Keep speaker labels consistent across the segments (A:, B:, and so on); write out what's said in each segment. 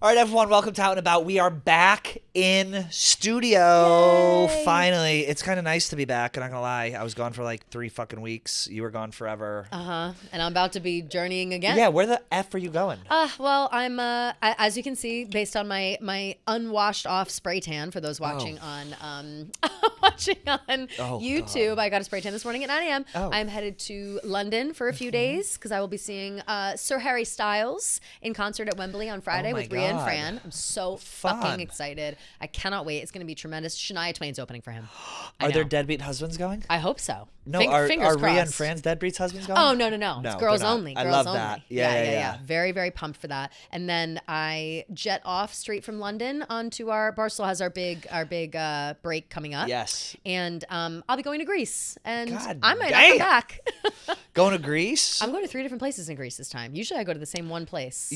A: All right, everyone, welcome to Out and About. We are back in studio.
B: Yay.
A: Finally. It's kind of nice to be back, I'm not going to lie. I was gone for like 3 fucking weeks. You were gone forever.
B: And I'm about to be journeying again.
A: Yeah, where the F are you going?
B: Well, I'm, as you can see, based on my unwashed off spray tan, for those watching on YouTube,
A: God.
B: I got a spray tan this morning at 9 a.m.
A: Oh.
B: I'm headed to London for a few days because I will be seeing Sir Harry Styles in concert at Wembley on Friday with Rhea and
A: God.
B: Fran. I'm so
A: Fun.
B: fucking excited. I cannot wait. It's going to be tremendous. Shania Twain's opening for him.
A: Are there deadbeat husbands going?
B: I hope so.
A: No,
B: Fingers
A: are Rhea and
B: crossed.
A: Fran's deadbeat husbands going?
B: Oh, no. It's girls
A: they're not.
B: only.
A: I
B: Girls
A: love
B: only.
A: that. Yeah.
B: Very, very pumped for that. And then I jet off straight from London onto our Barstool has our big break coming up.
A: Yes.
B: And I'll be going to Greece. And
A: God
B: I might not
A: damn.
B: come back.
A: Going to Greece?
B: I'm going to 3 different places in Greece this time. Usually I go to the same one place.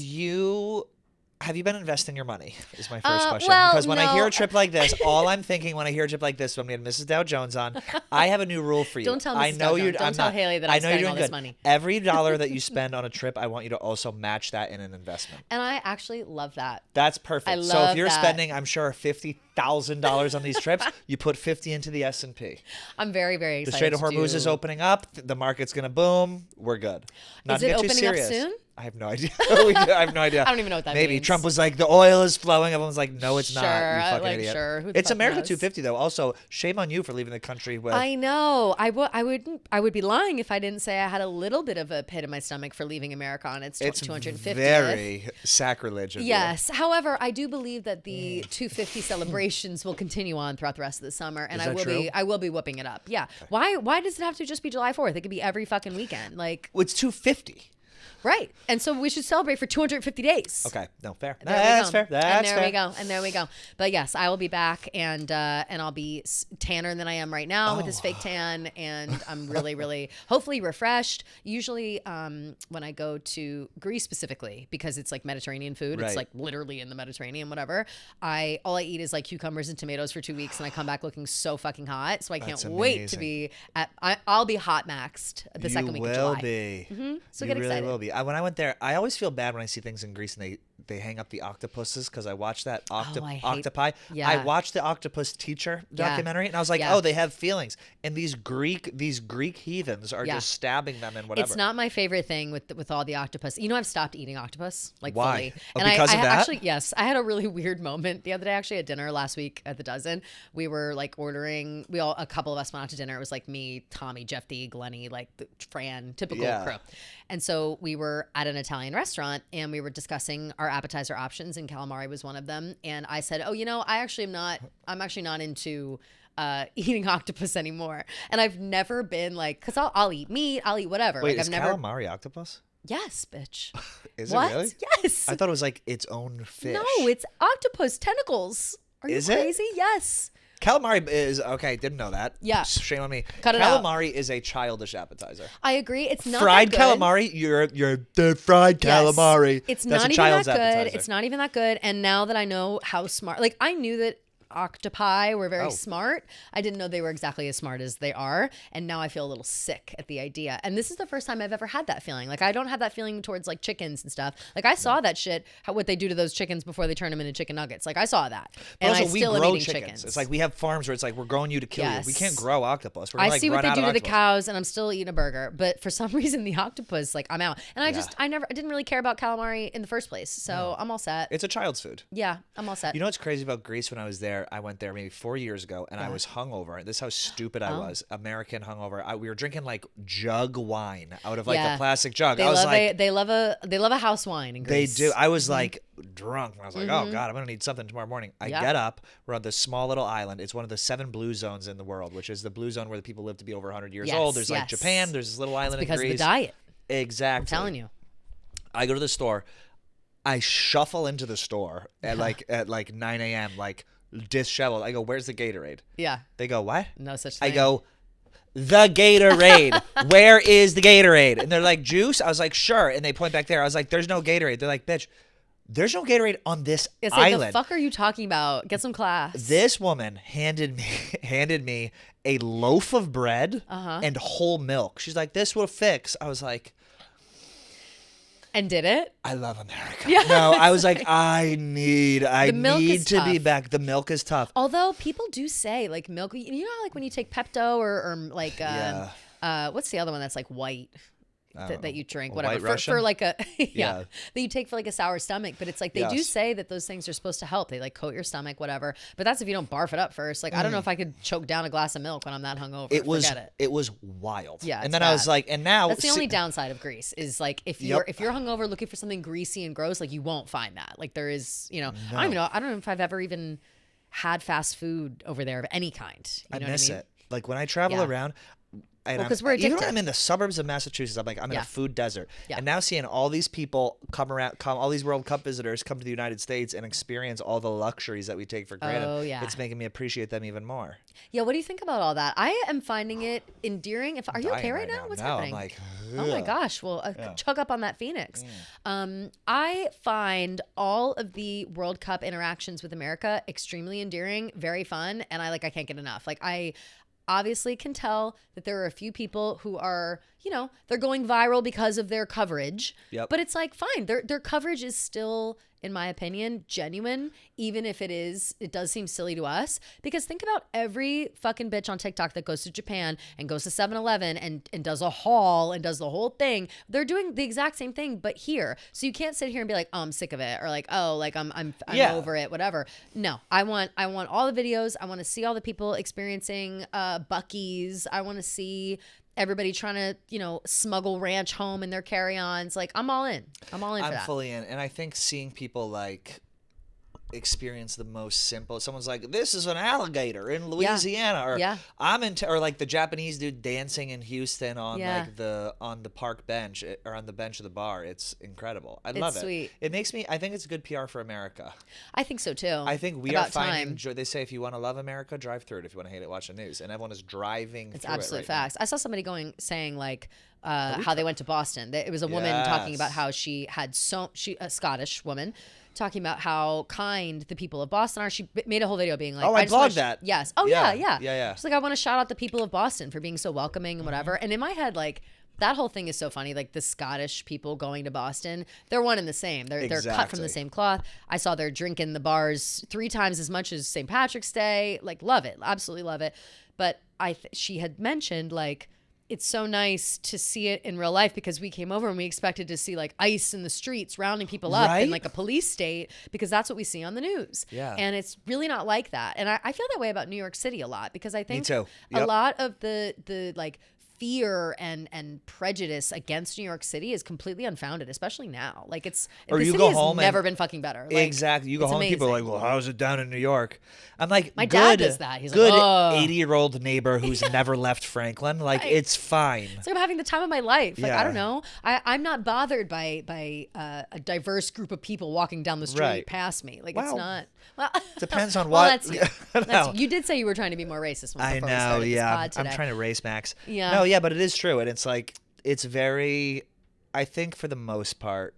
A: Have you been investing your money? Is my first question.
B: Well,
A: Because when I
B: no.
A: hear a trip like this, all I'm thinking when I hear a trip like this, when we had Mrs. Dow Jones on, I have a new rule for you.
B: Don't tell
A: I
B: Mrs.
A: know
B: Dow
A: you're.
B: Jones. Don't
A: I'm
B: tell
A: not,
B: Haley that
A: I
B: I'm
A: know you're
B: spending
A: doing
B: all this
A: good.
B: money.
A: Every dollar that you spend on a trip, I want you to also match that in an investment.
B: And I actually love that.
A: That's perfect.
B: I
A: So if
B: love
A: you're
B: that.
A: spending, I'm sure $50,000 on these trips, you put 50 into the S&P.
B: I'm very, very
A: The
B: excited.
A: Strait of Hormuz is opening up. The market's gonna boom. We're good. Not
B: Is
A: to
B: it
A: get too
B: opening up
A: serious.
B: soon?
A: I have no idea. I have no idea.
B: I don't even know what that
A: Maybe
B: means.
A: Trump was like, the oil is flowing. Everyone's like, no, it's not.
B: Sure,
A: You fucking
B: like,
A: idiot.
B: sure. Who the
A: It's
B: fuck
A: America
B: knows?
A: 250 though. Also, shame on you for leaving the country with.
B: I know. I would be lying if I didn't say I had a little bit of a pit in my stomach for leaving America on its
A: It's
B: 250th.
A: very sacrilege of you.
B: Yes. However, I do believe that the 250 celebrations will continue on throughout the rest of the summer, and
A: Is that true?
B: I will be whooping it up. Yeah. Why does it have to just be July 4th? It could be every fucking weekend. Like,
A: Well, it's 250.
B: right. And so we should celebrate for 250 days.
A: Okay. No, fair.
B: There we
A: That's
B: go.
A: fair. That's
B: and there
A: fair.
B: we go. And there we go. But yes, I will be back, and I'll be tanner than I am right now with this fake tan, and I'm really, really hopefully refreshed. Usually, when I go to Greece specifically, because it's like Mediterranean food,
A: Right.
B: it's like literally in the Mediterranean, whatever. All I eat is like cucumbers and tomatoes for 2 weeks, and I come back looking so fucking hot. So I can't
A: That's
B: wait to
A: amazing.
B: be I'll be hot maxed the second week of July.
A: You will be.
B: So
A: you
B: get
A: really
B: excited.
A: will be. When I went there, I always feel bad when I see things in Greece and they hang up the octopuses because I watched that
B: I hate-
A: octopi.
B: Yeah.
A: I watched the octopus teacher
B: Yeah.
A: documentary and I was like,
B: Yeah.
A: oh, they have feelings. And these Greek heathens are
B: Yeah.
A: just stabbing them and whatever.
B: It's not my favorite thing with all the octopus. You know, I've stopped eating octopus, like
A: Why?
B: fully.
A: Oh,
B: And
A: because
B: I
A: of that?
B: actually, yes, I had a really weird moment the other day. Actually, at dinner last week at the Dozen, we were like ordering. A couple of us went out to dinner. It was like me, Tommy, Jeff D, Glennie, like Fran, typical
A: Yeah.
B: crew. And so we were at an Italian restaurant and we were discussing our appetizer options, and calamari was one of them. And I said, "Oh, I'm actually not into." Eating octopus anymore, and I've never been like, because I'll eat meat, I'll eat whatever.
A: Wait,
B: like
A: is
B: I've never.
A: calamari octopus?
B: Yes, bitch.
A: Is
B: What?
A: it really?
B: Yes.
A: I thought it was like its own fish.
B: No, it's octopus tentacles. Are you
A: Is it?
B: crazy? Yes.
A: Calamari is okay. Didn't know that.
B: Yeah.
A: Shame on me.
B: Cut it out.
A: Calamari is a childish appetizer.
B: I agree. It's not
A: Fried
B: that good.
A: calamari, you're dead fried
B: Yes.
A: calamari.
B: It's
A: That's
B: not
A: a
B: even
A: child's
B: that good.
A: appetizer.
B: It's not even that good. And now that I know how smart, like I knew that octopi were very
A: Oh.
B: smart. I didn't know they were exactly as smart as they are. And now I feel a little sick at the idea. And this is the first time I've ever had that feeling. Like I don't have that feeling towards like chickens and stuff. Like I saw that shit, what they do to those chickens before they turn them into chicken nuggets. Like I saw that.
A: But
B: And
A: also,
B: I
A: we
B: still am
A: grow
B: eating
A: chickens.
B: chickens.
A: It's like we have farms where it's like we're growing you to kill you. We can't grow octopus. We're gonna,
B: I
A: like,
B: see what
A: run
B: they
A: out
B: do
A: of
B: to the
A: octopus.
B: cows, and I'm still eating a burger. But for some reason, the octopus, like I'm out. And I didn't really care about calamari in the first place. So I'm all set.
A: It's a child's food.
B: Yeah, I'm all set.
A: You know what's crazy about Greece? When I was there, I went there maybe 4 years ago, and I was hungover. This is how stupid I was. American hungover. We were drinking like jug wine out of like a plastic jug.
B: They
A: I was
B: love
A: like,
B: they love a house wine in
A: they
B: Greece.
A: do. I was like drunk. I was like, oh God, I'm gonna need something tomorrow morning. I get up. We're on this small little island. It's one of the 7 blue zones in the world, which is the blue zone where the people live to be over 100 years
B: Yes,
A: old. There's like
B: yes.
A: Japan. There's this little island
B: because
A: in
B: of
A: Greece.
B: the diet.
A: Exactly.
B: I'm telling you.
A: I go to the store. I shuffle into the store at like 9 a.m. like disheveled. I go, "Where's the Gatorade?"
B: Yeah.
A: They go, "What?"
B: No such thing.
A: I go, "The Gatorade. Where is the Gatorade?" And they're like, "Juice?" I was like, "Sure." And they point back there. I was like, "There's no Gatorade." They're like, "Bitch, there's no Gatorade on this
B: It's like,
A: island."
B: the fuck are you talking about? Get some class.
A: This woman handed me a loaf of bread and whole milk. She's like, "This will fix." I was like,
B: And did it?
A: I love America. Yeah. No, I was like, I need to be back. The milk is tough.
B: Although people do say like milk, you know, like when you take Pepto or like, what's the other one that's like white? That you drink, whatever, for like a that you take for like a sour stomach, but it's like they do say that those things are supposed to help. They like coat your stomach, whatever. But that's if you don't barf it up first. Like I don't know if I could choke down a glass of milk when I'm that hungover. It
A: was wild.
B: Yeah,
A: and then bad. I was like, and now
B: that's the only downside of Greece is like if you're hungover looking for something greasy and gross, like you won't find that. Like there is, you know, no. I don't know if I've ever even had fast food over there of any kind. You know
A: miss
B: what I mean?
A: it. Like when I travel around.
B: Because we're addicted.
A: Even when I'm in the suburbs of Massachusetts, I'm in a food desert. Yeah. And now seeing all these people all these World Cup visitors come to the United States and experience all the luxuries that we take for granted, it's making me appreciate them even more.
B: Yeah, what do you think about all that? I am finding it endearing. Are you okay right now? What's happening?
A: I'm like,
B: oh my gosh. Well, chug up on that Phoenix. I find all of the World Cup interactions with America extremely endearing, very fun, and I can't get enough. Like I obviously can tell that there are a few people who are, you know, they're going viral because of their coverage. Yep. But it's like, fine. Their coverage is still, in my opinion, genuine, even if it does seem silly to us. Because think about every fucking bitch on TikTok that goes to Japan and goes to 7-Eleven and does a haul and does the whole thing. They're doing the exact same thing, but here. So you can't sit here and be like, oh, I'm sick of it. Or like, oh, like I'm over it, whatever. No, I want all the videos. I want to see all the people experiencing Buc-ee's. I want to see everybody trying to, you know, smuggle ranch home in their carry-ons. Like, I'm all in. I'm
A: fully in. And I think seeing people like experience the most simple. Someone's like, "This is an alligator in Louisiana," or or like the Japanese dude dancing in Houston on on the park bench or on the bench of the bar. It's incredible. I love it. Sweet. It makes me. I think it's good PR for America.
B: I think so too.
A: I think we are finding joy. They say if you want to love America, drive through it. If you want to hate it, watch the news. And everyone is driving.
B: It's
A: through
B: absolute
A: it right
B: facts.
A: now.
B: I saw somebody saying like. How they went to Boston. It was a woman talking about how she had a Scottish woman talking about how kind the people of Boston are. She made a whole video being like,
A: I blogged that.
B: Yes. Oh yeah. She's like, I want to shout out the people of Boston for being so welcoming and whatever. And in my head, like that whole thing is so funny. Like the Scottish people going to Boston, they're one and the same. They're cut from the same cloth. I saw they're drinking the bars 3 times as much as St. Patrick's Day. Like love it. Absolutely love it. But she had mentioned like, it's so nice to see it in real life because we came over and we expected to see like ICE in the streets rounding people up in like a police state because that's what we see on the news. Yeah. And it's really not like that. And I feel that way about New York City a lot because I think a lot of the like fear and prejudice against New York City is completely unfounded, especially now. Like the city has never been fucking better. Like,
A: exactly. You go home and people are like, well, how's it down in New York? I'm like,
B: my dad does that. He's
A: good
B: like, oh.
A: 80-year-old neighbor who's never left Franklin. Like, it's fine.
B: It's like I'm having the time of my life. Like, I don't know. I'm not bothered by a diverse group of people walking down the street past me. Like, it's not. Well,
A: depends on what.
B: That's you. You did say you were trying to be more racist.
A: I know. Yeah. I'm trying to race Max. Yeah. No. Yeah. But it is true. And it's like, it's very, I think for the most part,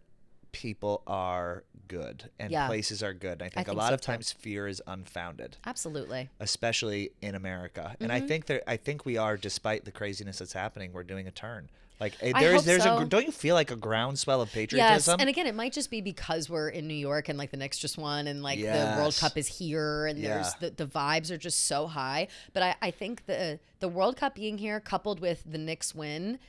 A: people are good and places are good. And I think a lot of times fear is unfounded.
B: Absolutely.
A: Especially in America. Mm-hmm. And I think we are, despite the craziness that's happening, we're doing a turn. Like don't you feel like a groundswell of patriotism?
B: Yes, and again, it might just be because we're in New York and like the Knicks just won and like the World Cup is here and there's the vibes are just so high. But I think the World Cup being here coupled with the Knicks win,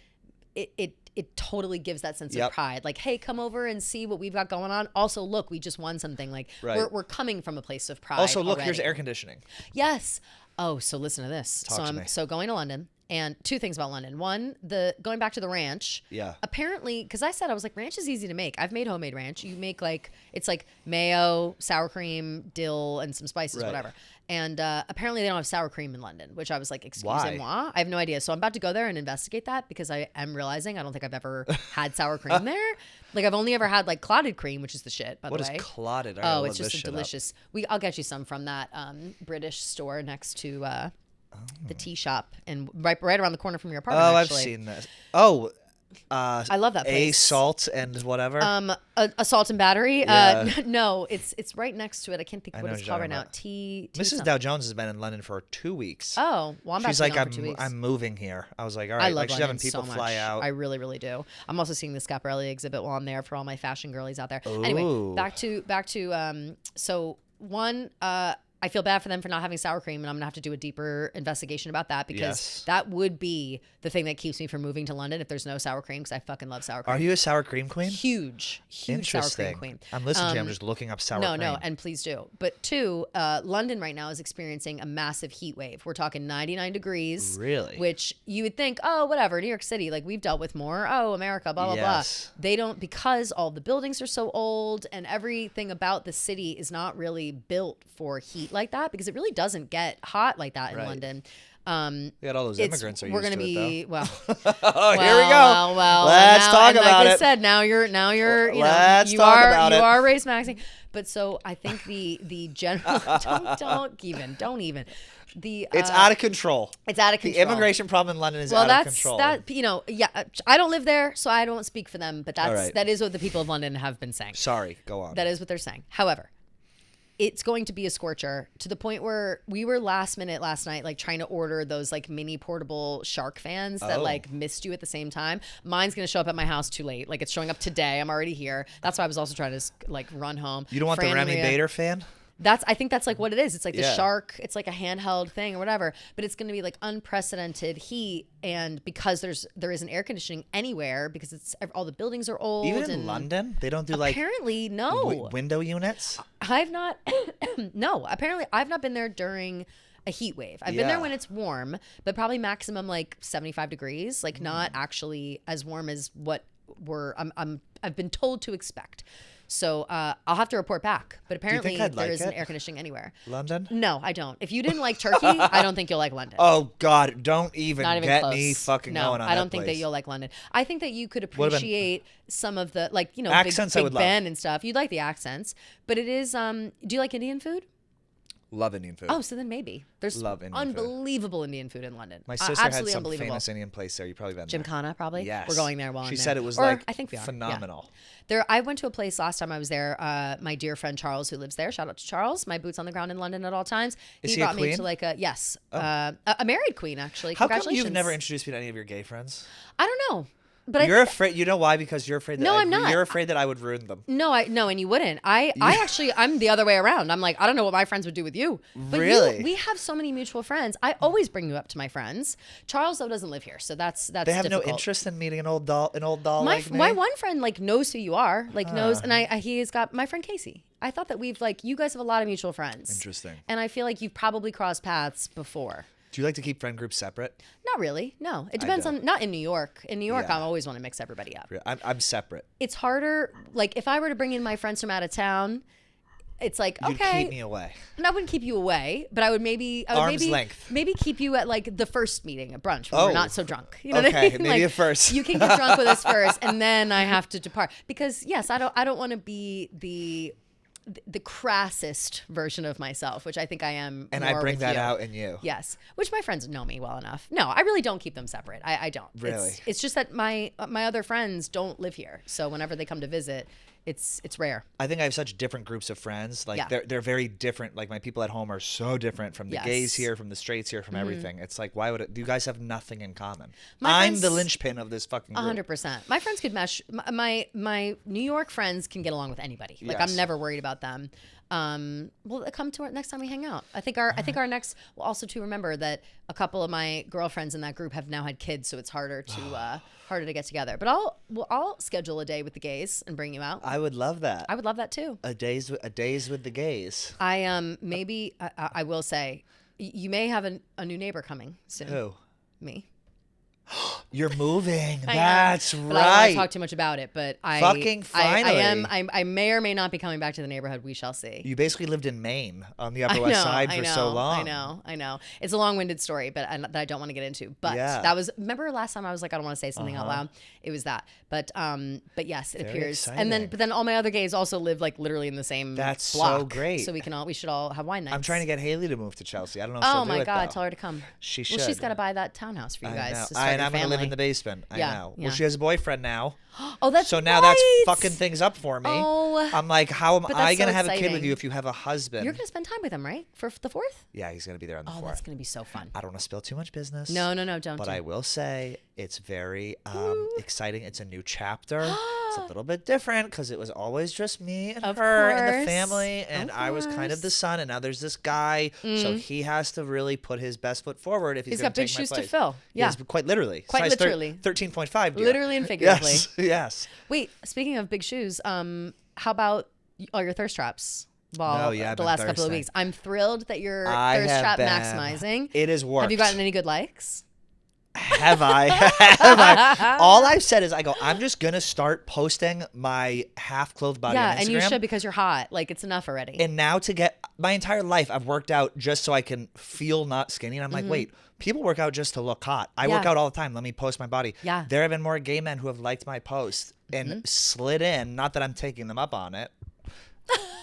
B: it totally gives that sense of pride. Like, hey, come over and see what we've got going on. Also, look, we just won something. Like we're coming from a place of pride.
A: Also, look,
B: already.
A: Here's air conditioning.
B: Yes. Oh, so listen to this. So going to London. And 2 things about London. One, going back to the ranch. Yeah. Apparently, because I was like, ranch is easy to make. I've made homemade ranch. You make it's like mayo, sour cream, dill, and some spices, whatever. And apparently they don't have sour cream in London, which I was like, excusez-moi? I have no idea. So I'm about to go there and investigate that because I am realizing I don't think I've ever had sour cream there. Like I've only ever had like clotted cream, which is the shit, by the way.
A: What is clotted?
B: It's just a delicious. I'll get you some from that British store next to the tea shop and right around the corner from your apartment.
A: I've seen this. Oh,
B: I love that place.
A: Assault and whatever.
B: Assault and battery.
A: Yeah.
B: No, it's right next to it. I can't think of what
A: know
B: it's
A: what
B: called
A: you're
B: right now.
A: talking
B: T.
A: Mrs. Dow Jones has been in London for 2 weeks.
B: Oh, well, I'm about
A: She's
B: to be
A: like,
B: gone for 2 weeks.
A: I'm moving here. I was like, all
B: I
A: right.
B: love
A: Like she's
B: London
A: having people
B: so much.
A: fly out.
B: I really, really do. I'm also seeing the Schiaparelli exhibit while I'm there for all my fashion girlies out there.
A: Ooh.
B: Anyway, back to so one. I feel bad for them for not having sour cream, and I'm gonna have to do a deeper investigation about that because that would be the thing that keeps me from moving to London if there's no sour cream, because I fucking love sour cream.
A: Are you a sour cream queen?
B: Huge sour cream queen.
A: I'm listening to you. I'm just looking up sour cream.
B: No, and please do. But two, London right now is experiencing a massive heat wave. We're talking 99 degrees.
A: Really?
B: Which you would think, oh, whatever, New York City, like we've dealt with more. Oh, America, blah, blah, blah. They don't, because all the buildings are so old and everything about the city is not really built for heat like that, because it really doesn't get hot like that in London.
A: We got all those immigrants are
B: we're
A: used
B: gonna
A: to
B: be
A: it, though.
B: well.
A: Oh, here we go. Let's talk about
B: like
A: it.
B: I said, now you're you
A: Let's
B: know,
A: talk about
B: you
A: it.
B: are race maxing. But so I think the general don't even.
A: It's out of control.
B: It's out of control.
A: The immigration problem in London is out of control.
B: I don't live there, so I don't speak for them, but
A: right.
B: that is what the people of London have been saying.
A: Sorry, go on.
B: That is what they're saying. However, it's going to be a scorcher to the point where we were last minute last night, like trying to order those like mini portable shark fans that like missed you at the same time. Mine's going to show up at my house too late. Like it's showing up today. I'm already here. That's why I was also trying to like run home.
A: You don't want the Remy Bader fan?
B: I think that's like what it is. It's like the shark. It's like a handheld thing or whatever. But it's going to be like unprecedented heat, and because there isn't air conditioning anywhere because it's all the buildings are old.
A: Even in London, they don't do like
B: apparently no
A: window units.
B: I've not. No, apparently I've not been there during a heat wave. I've been there when it's warm, but probably maximum like 75 degrees. Like not actually as warm as what I've been told to expect. So I'll have to report back. But apparently there isn't air conditioning anywhere.
A: London?
B: No, I don't. If you didn't like Turkey, I don't think you'll like London.
A: Oh, God. Don't even get
B: close.
A: me fucking going on
B: I don't
A: that
B: think
A: place.
B: that you'll like London. I think that you could appreciate some of the, like,
A: accents
B: Big
A: I would
B: Ben
A: love.
B: and stuff. You'd like the accents. But it is, do you like Indian food?
A: Love Indian food.
B: Oh, so then maybe. There's unbelievable Indian food in London.
A: My sister had some famous Indian place there. You probably been there.
B: Gymkhana, probably?
A: Yes.
B: We're going there while I'm
A: She
B: there.
A: said it was
B: I think we are.
A: phenomenal.
B: Yeah. I went to a place last time I was there. My dear friend Charles, who lives there. Shout out to Charles. My boots on the ground in London at all times.
A: He
B: brought
A: a queen?
B: me to like a a married queen, actually.
A: How come
B: Congratulations.
A: you've never introduced me to any of your gay friends?
B: I don't know. But
A: you're afraid. You know why? Because you're afraid that
B: I'm not.
A: You're afraid that I would ruin them.
B: No, and you wouldn't. I'm the other way around. I'm like, I don't know what my friends would do with you. But
A: really?
B: We have so many mutual friends. I always bring you up to my friends. Charles though doesn't live here, so that's
A: They have
B: difficult.
A: no interest in meeting an old doll like me.
B: My one friend like knows who you are, like knows, and he has got my friend Casey. I thought that we've like you guys have a lot of mutual friends.
A: Interesting.
B: And I feel like you've probably crossed paths before.
A: Do you like to keep friend groups separate?
B: Not really. No, it depends on. Not in New York. In New York, I always want to mix everybody up.
A: I'm separate.
B: It's harder. Like if I were to bring in my friends from out of town, it's like
A: You'd
B: okay,
A: keep me away.
B: And I wouldn't keep you away, but I would maybe
A: length.
B: Maybe keep you at like the first meeting at brunch when we're not so drunk. You know what I mean?
A: Maybe at first.
B: You can get drunk with us first, and then I have to depart because yes, I don't want to be the crassest version of myself, which I think I am.
A: And
B: more
A: I bring
B: with
A: that
B: you.
A: out in you.
B: Yes, which my friends know me well enough. No, I really don't keep them separate. I don't.
A: Really?
B: It's just that my other friends don't live here, so whenever they come to visit, it's rare.
A: I think I have such different groups of friends. Like they're very different. Like my people at home are so different from the gays here, from the straights here, from everything. It's like, why would it? You guys have nothing in common. I'm the linchpin of this fucking group.
B: 100%. My friends could mesh. My New York friends can get along with anybody. Like I'm never worried about them. Well, come to our next time we hang out. I think our next. Well, also to remember that a couple of my girlfriends in that group have now had kids, so it's harder to get together. But I'll schedule a day with the gays and bring you out.
A: I would love that.
B: I would love that too.
A: A days with the gays.
B: Maybe I will say you may have a new neighbor coming soon.
A: Who?
B: Me.
A: You're moving. That's right.
B: But I don't want to talk too much about it. But
A: Finally.
B: I may or may not be coming back to the neighborhood. We shall see.
A: You basically lived in Maine on the Upper West Side for so long.
B: I know. It's a long-winded story, but that I don't want to get into. But that was. Remember last time I was like, I don't want to say something out loud. It was that. But yes, it appears.
A: Exciting.
B: But then all my other gays also live like literally in the same.
A: That's
B: block.
A: so great.
B: So we should all have wine nights.
A: I'm trying to get Haley to move to Chelsea. I don't know if she'll do it,
B: my God,
A: though.
B: tell her to come.
A: She should.
B: Well, she's got to buy that townhouse for you guys to start
A: And I'm
B: going to
A: live in the basement. I know.
B: Yeah.
A: Well, she has a boyfriend now.
B: Oh, that's
A: so now that's fucking things up for me.
B: Oh,
A: I'm like, how am I going to have a kid with
B: exciting.
A: you if you have a husband?
B: You're going to spend time with him, right? For the 4th?
A: Yeah, he's going to be there on the 4th.
B: Oh, that's going to be so fun.
A: I don't want to spill too much business.
B: No, don't.
A: But I will say it's very exciting. It's a new chapter. It's a little bit different because it was always just me and her and the family. And I was kind of the son. And now there's this guy. So he has to really put his best foot forward if he's going to take my place.
B: He's got big shoes to fill. Yeah.
A: Yes, quite literally.
B: Quite literally.
A: 13.5.
B: Literally and figuratively.
A: Yes.
B: Wait, speaking of big shoes, how about all your thirst traps? Well, the last couple of weeks. I'm thrilled that you're thirst trap maximizing.
A: It has worked.
B: Have you gotten any good likes?
A: Have I? Have I? All I've said is I'm just going to start posting my half-clothed body on Instagram.
B: Yeah, and you should because you're hot. Like, it's enough already.
A: And now to get my entire life, I've worked out just so I can feel not skinny. And I'm like, wait, people work out just to look hot. I work out all the time. Let me post my body.
B: Yeah.
A: There have been more gay men who have liked my post and slid in, not that I'm taking them up on it,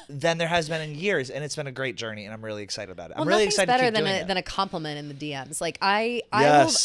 A: than there has been in years, and it's been a great journey, and I'm really excited about it. I'm really excited to keep doing it.
B: Than a compliment in the DMs. Like I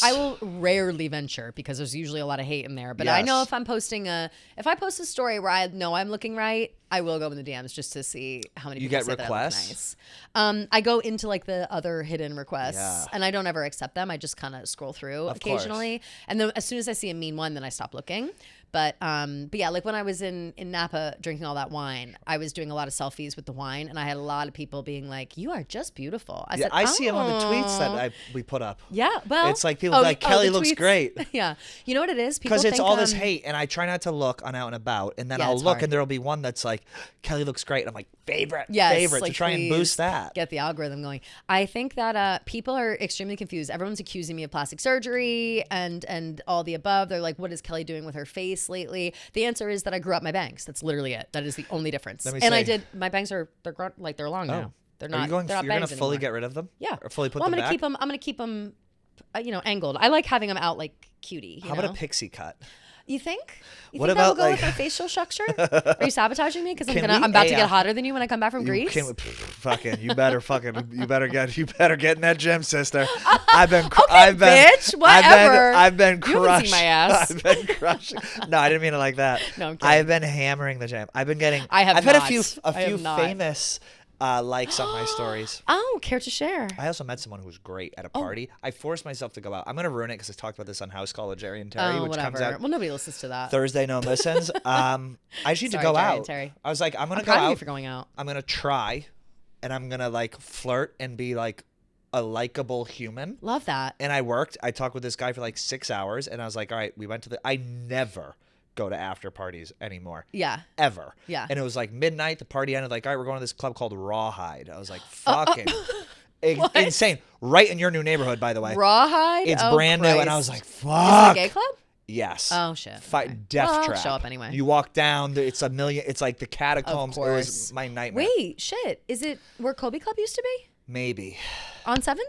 B: will rarely venture because there's usually a lot of hate in there. But I know if I post a story where I know I'm looking right, I will go in the DMs just to see how many people
A: get
B: say
A: requests.
B: That I look nice. I go into like the other hidden requests, and I don't ever accept them. I just kind of scroll through occasionally, and then as soon as I see a mean one, then I stop looking. But yeah, like when I was in Napa drinking all that wine, I was doing a lot of selfies with the wine, and I had a lot of people being like, "You are just beautiful." I said,
A: I see them on the tweets that we put up.
B: Yeah, well,
A: it's like people like Kelly looks great.
B: Yeah, you know what it is?
A: Because it's all this hate, and I try not to look on Out and About, and then I'll look, and there'll be one that's like, Kelly looks great. And I'm like, favorite
B: like,
A: to try and boost that.
B: Get the algorithm going. I think that people are extremely confused. Everyone's accusing me of plastic surgery and all the above. They're like, what is Kelly doing with her face lately? The answer is that I grew up my bangs. That's literally it. That is the only difference. I did. My bangs they're long now. They're not.
A: You're going to fully
B: anymore.
A: get rid of them?
B: Yeah.
A: Or fully put them back?
B: I'm going to keep them, angled. I like having them out like cutie.
A: How about a pixie cut?
B: You think?
A: What
B: think
A: about
B: that will go with my facial structure? Are you sabotaging me? Because I'm about to get hotter than you when I come back from Greece.
A: You better get in that gym, sister.
B: Bitch, whatever.
A: I've been crushed.
B: You haven't seen my ass.
A: I've been crushing. No, I didn't mean it like that.
B: No, I'm kidding.
A: I've been hammering the gym. I've had a few famous likes on my stories.
B: Oh, care to share?
A: I also met someone who was great at a party. I forced myself to go out. I'm going to ruin it because I talked about this on House Call with Jerry and Terry, which comes out.
B: Well, nobody listens to that.
A: Thursday, no one listens. I just need to go
B: Jerry
A: out.
B: And Terry.
A: I was like, I'm going to go
B: proud of
A: out.
B: you for going out.
A: I'm going to try, and I'm going to like flirt and be like a likable human.
B: Love that.
A: And I worked. I talked with this guy for like 6 hours, and I was like, all right, we went to I never go to after parties anymore.
B: Yeah.
A: Ever.
B: Yeah.
A: And it was like midnight. The party ended like, all right, we're going to this club called Rawhide. I was like, fucking insane. Right in your new neighborhood, by the way.
B: Rawhide?
A: It's brand new. And I was like, fuck.
B: Is it a gay club?
A: Yes.
B: Oh, shit.
A: Death trap.
B: I'll show up anyway.
A: You walk down, it's a million. It's like the catacombs.
B: Of course.
A: It was my nightmare.
B: Wait, shit. Is it where Kobe Club used to be?
A: Maybe.
B: On 7th?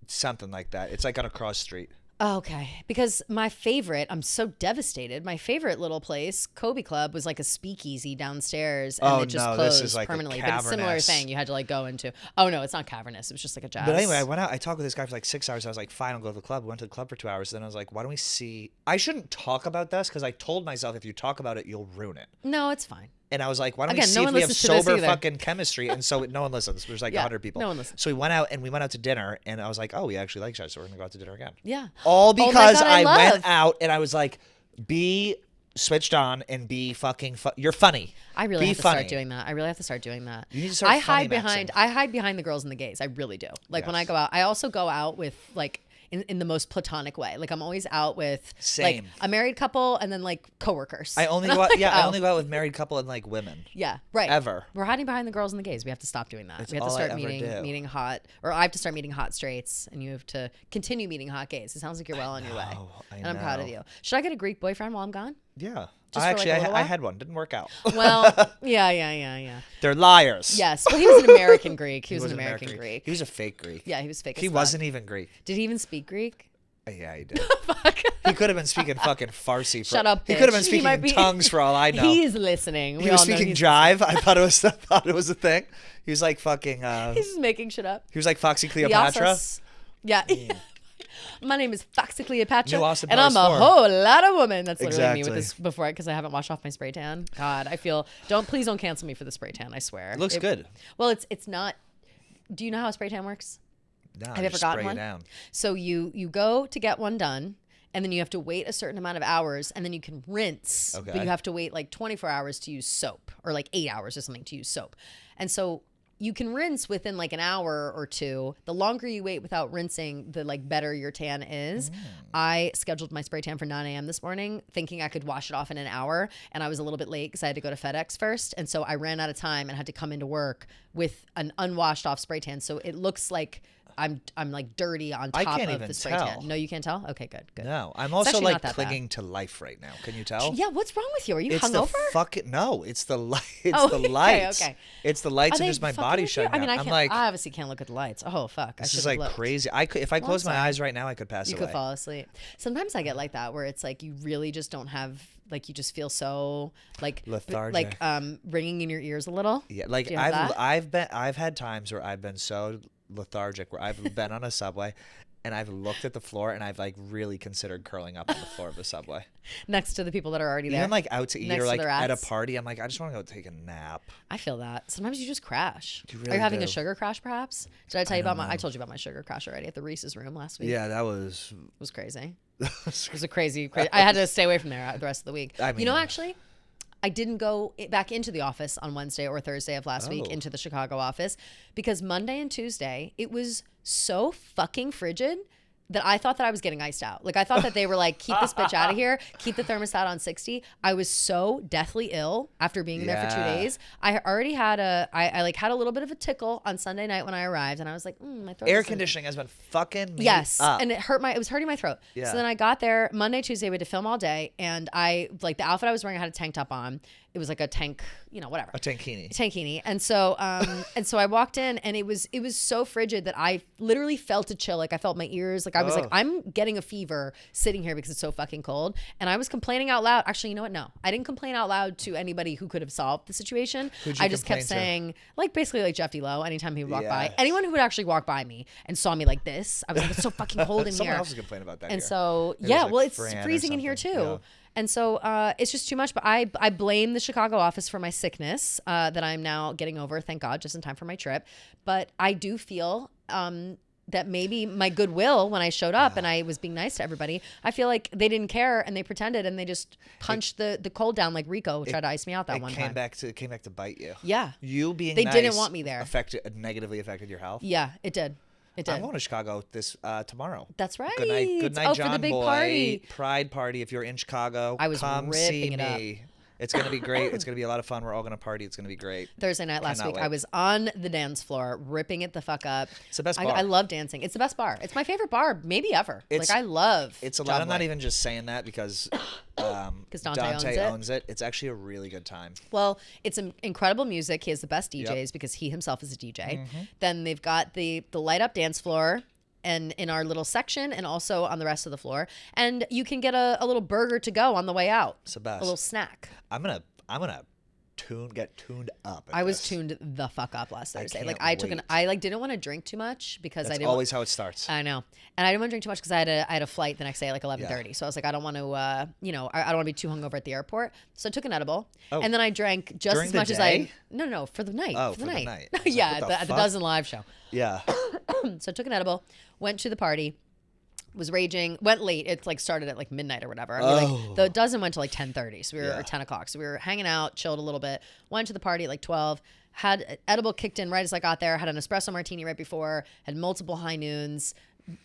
A: Something like that. It's like on a cross street.
B: Okay, because my favorite, I'm so devastated. My favorite little place, Kobe Club, was like a speakeasy downstairs, and it just closed
A: this is like
B: permanently.
A: A
B: but it's a similar thing. You had to like go into. Oh no, it's not cavernous. It was just like a jazz.
A: But anyway, I went out. I talked with this guy for like 6 hours. I was like, fine, I'll go to the club. We went to the club for 2 hours. Then I was like, why don't we see? I shouldn't talk about this because I told myself if you talk about it, you'll ruin it.
B: No, it's fine.
A: And I was like, why don't we see if we have sober fucking chemistry? And so no one listens. There's like 100 people.
B: No one listens.
A: So we went out to dinner, and I was like, oh, we actually like each other, so we're going to go out to dinner again.
B: Yeah.
A: All because I went out and I was like, be switched on and be fucking you're funny.
B: I really have to start doing that.
A: You need to start
B: I hide behind the girls and the gays. I really do. Like when I go out, I also go out with like in the most platonic way. Like I'm always out with like a married couple and then like coworkers.
A: I only go out, I only go out with married couple and like women.
B: Yeah, right.
A: Ever.
B: We're hiding behind the girls and the gays. We have to stop doing that. We have to start meeting hot, or I have to start meeting hot straights, and you have to continue meeting hot gays. It sounds like you're well on your way. And I'm proud of you. Should I get a Greek boyfriend while I'm gone?
A: Yeah. I had one. Didn't work out.
B: Well, yeah.
A: They're liars.
B: Yes. Well, he was an American Greek. He was an American Greek.
A: He was a fake Greek.
B: Yeah, he was fake.
A: He wasn't even Greek.
B: Did he even speak Greek?
A: Yeah, he did. Fuck. He could have been speaking fucking Farsi.
B: Shut up, bitch.
A: He could have been speaking tongues for all I know.
B: He's listening.
A: He was speaking jive. I thought it was a thing. He was like fucking.
B: He's just making shit up.
A: He was like Foxy Cleopatra.
B: Yeah. My name is Foxy Cleopatra,
A: New Austin
B: and I'm a
A: Powers 4.
B: whole lot of woman. That's literally me with
A: Exactly.
B: this before, because I haven't washed off my spray tan. God, please don't cancel me for the spray tan. I swear.
A: It looks good.
B: Well, it's not. Do you know how a spray tan works?
A: No,
B: Have you ever gotten
A: spray it
B: one?
A: down.
B: So you go to get one done, and then you have to wait a certain amount of hours, and then you can rinse.
A: Okay.
B: But you have to wait like 24 hours to use soap, or like 8 hours or something to use soap. And so you can rinse within like an hour or two. The longer you wait without rinsing, the like better your tan is. I scheduled my spray tan for 9 a.m. this morning, thinking I could wash it off in an hour, and I was a little bit late because I had to go to FedEx first, and so I ran out of time and had to come into work with an unwashed off spray tan. So it looks like I'm like dirty on
A: I
B: top
A: can't
B: of
A: even
B: the spray
A: tell.
B: tan. No, you can't tell? Okay, good.
A: No, I'm also
B: actually not
A: like
B: that
A: clinging to life right now. Can you tell?
B: Yeah, what's wrong with you? Are you
A: It's the
B: hungover?
A: fucking no. It's the light. It's
B: Oh,
A: the
B: okay,
A: lights.
B: okay.
A: It's the lights
B: Are
A: and
B: they
A: just my
B: fucking
A: body
B: with you?
A: shutting
B: I mean,
A: down.
B: I
A: I'm
B: can't.
A: like,
B: I obviously can't look at the lights. Oh fuck!
A: this
B: I
A: is
B: should've
A: like
B: looked.
A: crazy. If I close my
B: sorry.
A: eyes right now, I could pass
B: You
A: away.
B: could fall asleep. Sometimes I get like that, where it's like you really just don't have, like, you just feel so like
A: Lethargic.
B: ringing in your ears a little.
A: Yeah, like
B: Do you have that?
A: I've had times where I've been so lethargic where I've been on a subway and I've looked at the floor and I've like really considered curling up on the floor of the subway.
B: Next to the people that are already there.
A: Even like out to eat
B: Next
A: or
B: to
A: like
B: the
A: at a
B: rats.
A: party, I'm like, I just want to go take a nap.
B: I feel that. Sometimes you just crash.
A: You
B: Are
A: really
B: you having a
A: do.
B: sugar crash, perhaps? Did I tell you about
A: don't
B: I
A: know.
B: told you about my sugar crash already at the Reese's room last week.
A: Yeah, that was.
B: It was crazy. It was a crazy. I had to stay away from there the rest of the week.
A: I
B: You know,
A: mean-
B: actually, I didn't go back into the office on Wednesday or Thursday of last week,
A: Oh.
B: into the Chicago office, because Monday and Tuesday, it was so fucking frigid that I thought that I was getting iced out. Like, I thought that they were like, keep this bitch out of here, keep the thermostat on 60. I was so deathly ill after being there for 2
A: Yeah.
B: days. I already had I like had a little bit of a tickle on Sunday night when I arrived, and I was like, my throat.
A: Air
B: is
A: conditioning has been fucking me
B: Yes,
A: up.
B: and it was hurting my throat.
A: Yeah.
B: So then I got there Monday, Tuesday, we had to film all day, and I like the outfit I was wearing, I had a tank top on. It was like a tank, whatever.
A: A tankini.
B: Tankini. And so I walked in, and it was so frigid that I literally felt a chill. Like, I felt my ears. Like, I was like,
A: Oh.
B: I'm getting a fever sitting here because it's so fucking cold. And I was complaining out loud. Actually, you know what? No, I didn't complain out loud to anybody who could have solved the situation.
A: Who'd you
B: I just kept
A: complain to?
B: saying, like, basically like Jeff D. Lowe, anytime he would walk by.
A: Yes.
B: Anyone who would actually walk by me and saw me like this, I was like, it's so fucking cold in
A: Someone
B: here.
A: else is complaining about that.
B: And
A: here.
B: so,
A: It was,
B: yeah,
A: like,
B: well, it's
A: Fran or
B: freezing in here too.
A: something. Yeah.
B: And so it's just too much. But I blame the Chicago office for my sickness that I'm now getting over, thank God, just in time for my trip. But I do feel that maybe my goodwill when I showed up and I was being nice to everybody, I feel like they didn't care and they pretended and they just punched the cold down like Rico tried to ice me out that one time.
A: It came back to bite you.
B: Yeah.
A: You being
B: They
A: nice
B: didn't want me there.
A: negatively affected your health.
B: Yeah, it did. It did.
A: I'm going to Chicago this tomorrow.
B: That's right.
A: Good night, John
B: for the big
A: Boy.
B: party.
A: Pride party. If you're in Chicago,
B: I was
A: come
B: ripping
A: see
B: it up.
A: me. It's gonna be great. It's gonna be a lot of fun. We're all gonna party. It's gonna be great.
B: Thursday night last
A: Cannot
B: week,
A: wait.
B: I was on the dance floor, ripping it the fuck up.
A: It's the best bar.
B: I love dancing. It's the best bar. It's my favorite bar, maybe ever.
A: It's-
B: Like, I love.
A: It's a
B: John
A: lot. I'm not
B: Boy.
A: even just saying that because
B: Dante
A: owns it. It's actually a really good time.
B: Well, it's incredible music. He has the best DJs because he himself is a DJ. Then they've got the light up dance floor, and in our little section, and also on the rest of the floor. And you can get a little burger to go on the way out.
A: It's the best.
B: A little snack.
A: I'm gonna get tuned up.
B: I was tuned the fuck up last Thursday. Like, I
A: can't wait.
B: I didn't want to drink too much because I
A: That's
B: didn't.
A: always how it starts.
B: I know, and I didn't want to drink too much because I had a flight the next day at like 11:30. So I was like, I don't want to, I don't want to be too hungover at the airport. So I took an edible, and then I drank just
A: During
B: as
A: the
B: much as I.
A: day?
B: No, for the night.
A: Oh,
B: for the night.
A: I was like,
B: Yeah,
A: what the
B: at the
A: fuck?
B: Dozen Live show.
A: Yeah.
B: So I took an edible, went to the party, was raging, went late. It like started at like midnight or whatever. I mean, like, the Dozen went to like 10:30, so we were or 10 o'clock. So we were hanging out, chilled a little bit. Went to the party at like 12. Had edible kicked in right as I got there. Had an espresso martini right before. Had multiple high noons,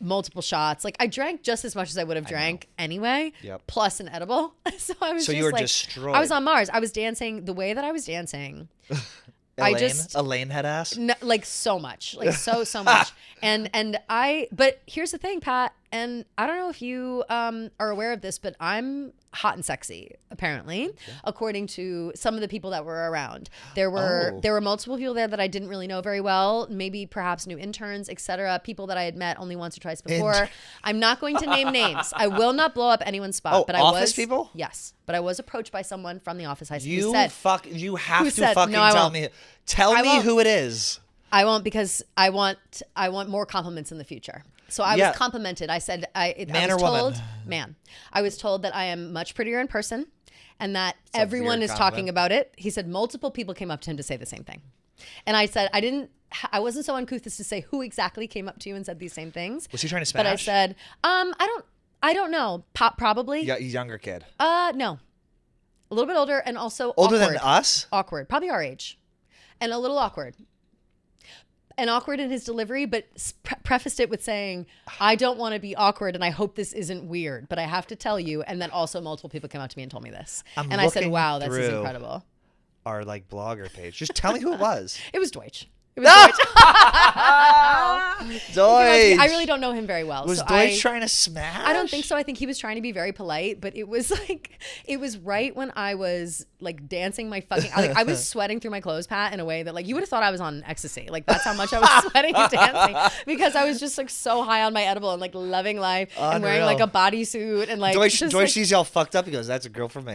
B: multiple shots. Like, I drank just as much as I would have drank anyway.
A: Yep.
B: Plus an edible. So I was.
A: So
B: just
A: you were
B: like,
A: destroyed.
B: I was on Mars. I was dancing the way that I was dancing.
A: Elaine had asked.
B: No, like so much, like so much, but here's the thing, Pat, and I don't know if you are aware of this, but I'm hot and sexy, apparently, according to some of the people that were around. There were multiple people there that I didn't really know very well, maybe perhaps new interns, etc. People that I had met only once or twice before. I'm not going to name names. I will not blow up anyone's spot. But
A: office people?
B: Yes, but I was approached by someone from the office.
A: You have
B: who
A: to
B: said,
A: fucking
B: "No, I
A: tell
B: won't.
A: me. Tell
B: I
A: me
B: won't."
A: who it is.
B: I won't, because I want more compliments in the future. So I was complimented. I said, I was told, man, I was told that I am much prettier in person and that everyone is talking about it. He said multiple people came up to him to say the same thing. And I said, I wasn't so uncouth as to say who exactly came up to you and said these same things.
A: Was he trying to smash?
B: But I said, I don't know. Probably.
A: Yeah, younger kid.
B: No. A little bit older and also
A: older
B: awkward.
A: Than us?
B: Awkward. Probably our age. And a little awkward. And awkward in his delivery, but prefaced it with saying, I don't want to be awkward and I hope this isn't weird, but I have to tell you. And then also multiple people came up to me and told me this. And I said, wow, this is incredible.
A: Our like blogger page. Just tell me who it was.
B: It was Deutsch. It was Deutsch.
A: Deutsch.
B: I really don't know him very well.
A: Was Deutsch trying to smash?
B: I don't think so. I think he was trying to be very polite, but it was like, it was right when I was like dancing my fucking, I was sweating through my clothes, Pat, in a way that like, you would have thought I was on ecstasy. Like that's how much I was sweating and dancing because I was just like so high on my edible and like loving life and wearing like a bodysuit and like.
A: Deutsch sees y'all fucked up. He goes, that's a girl for me.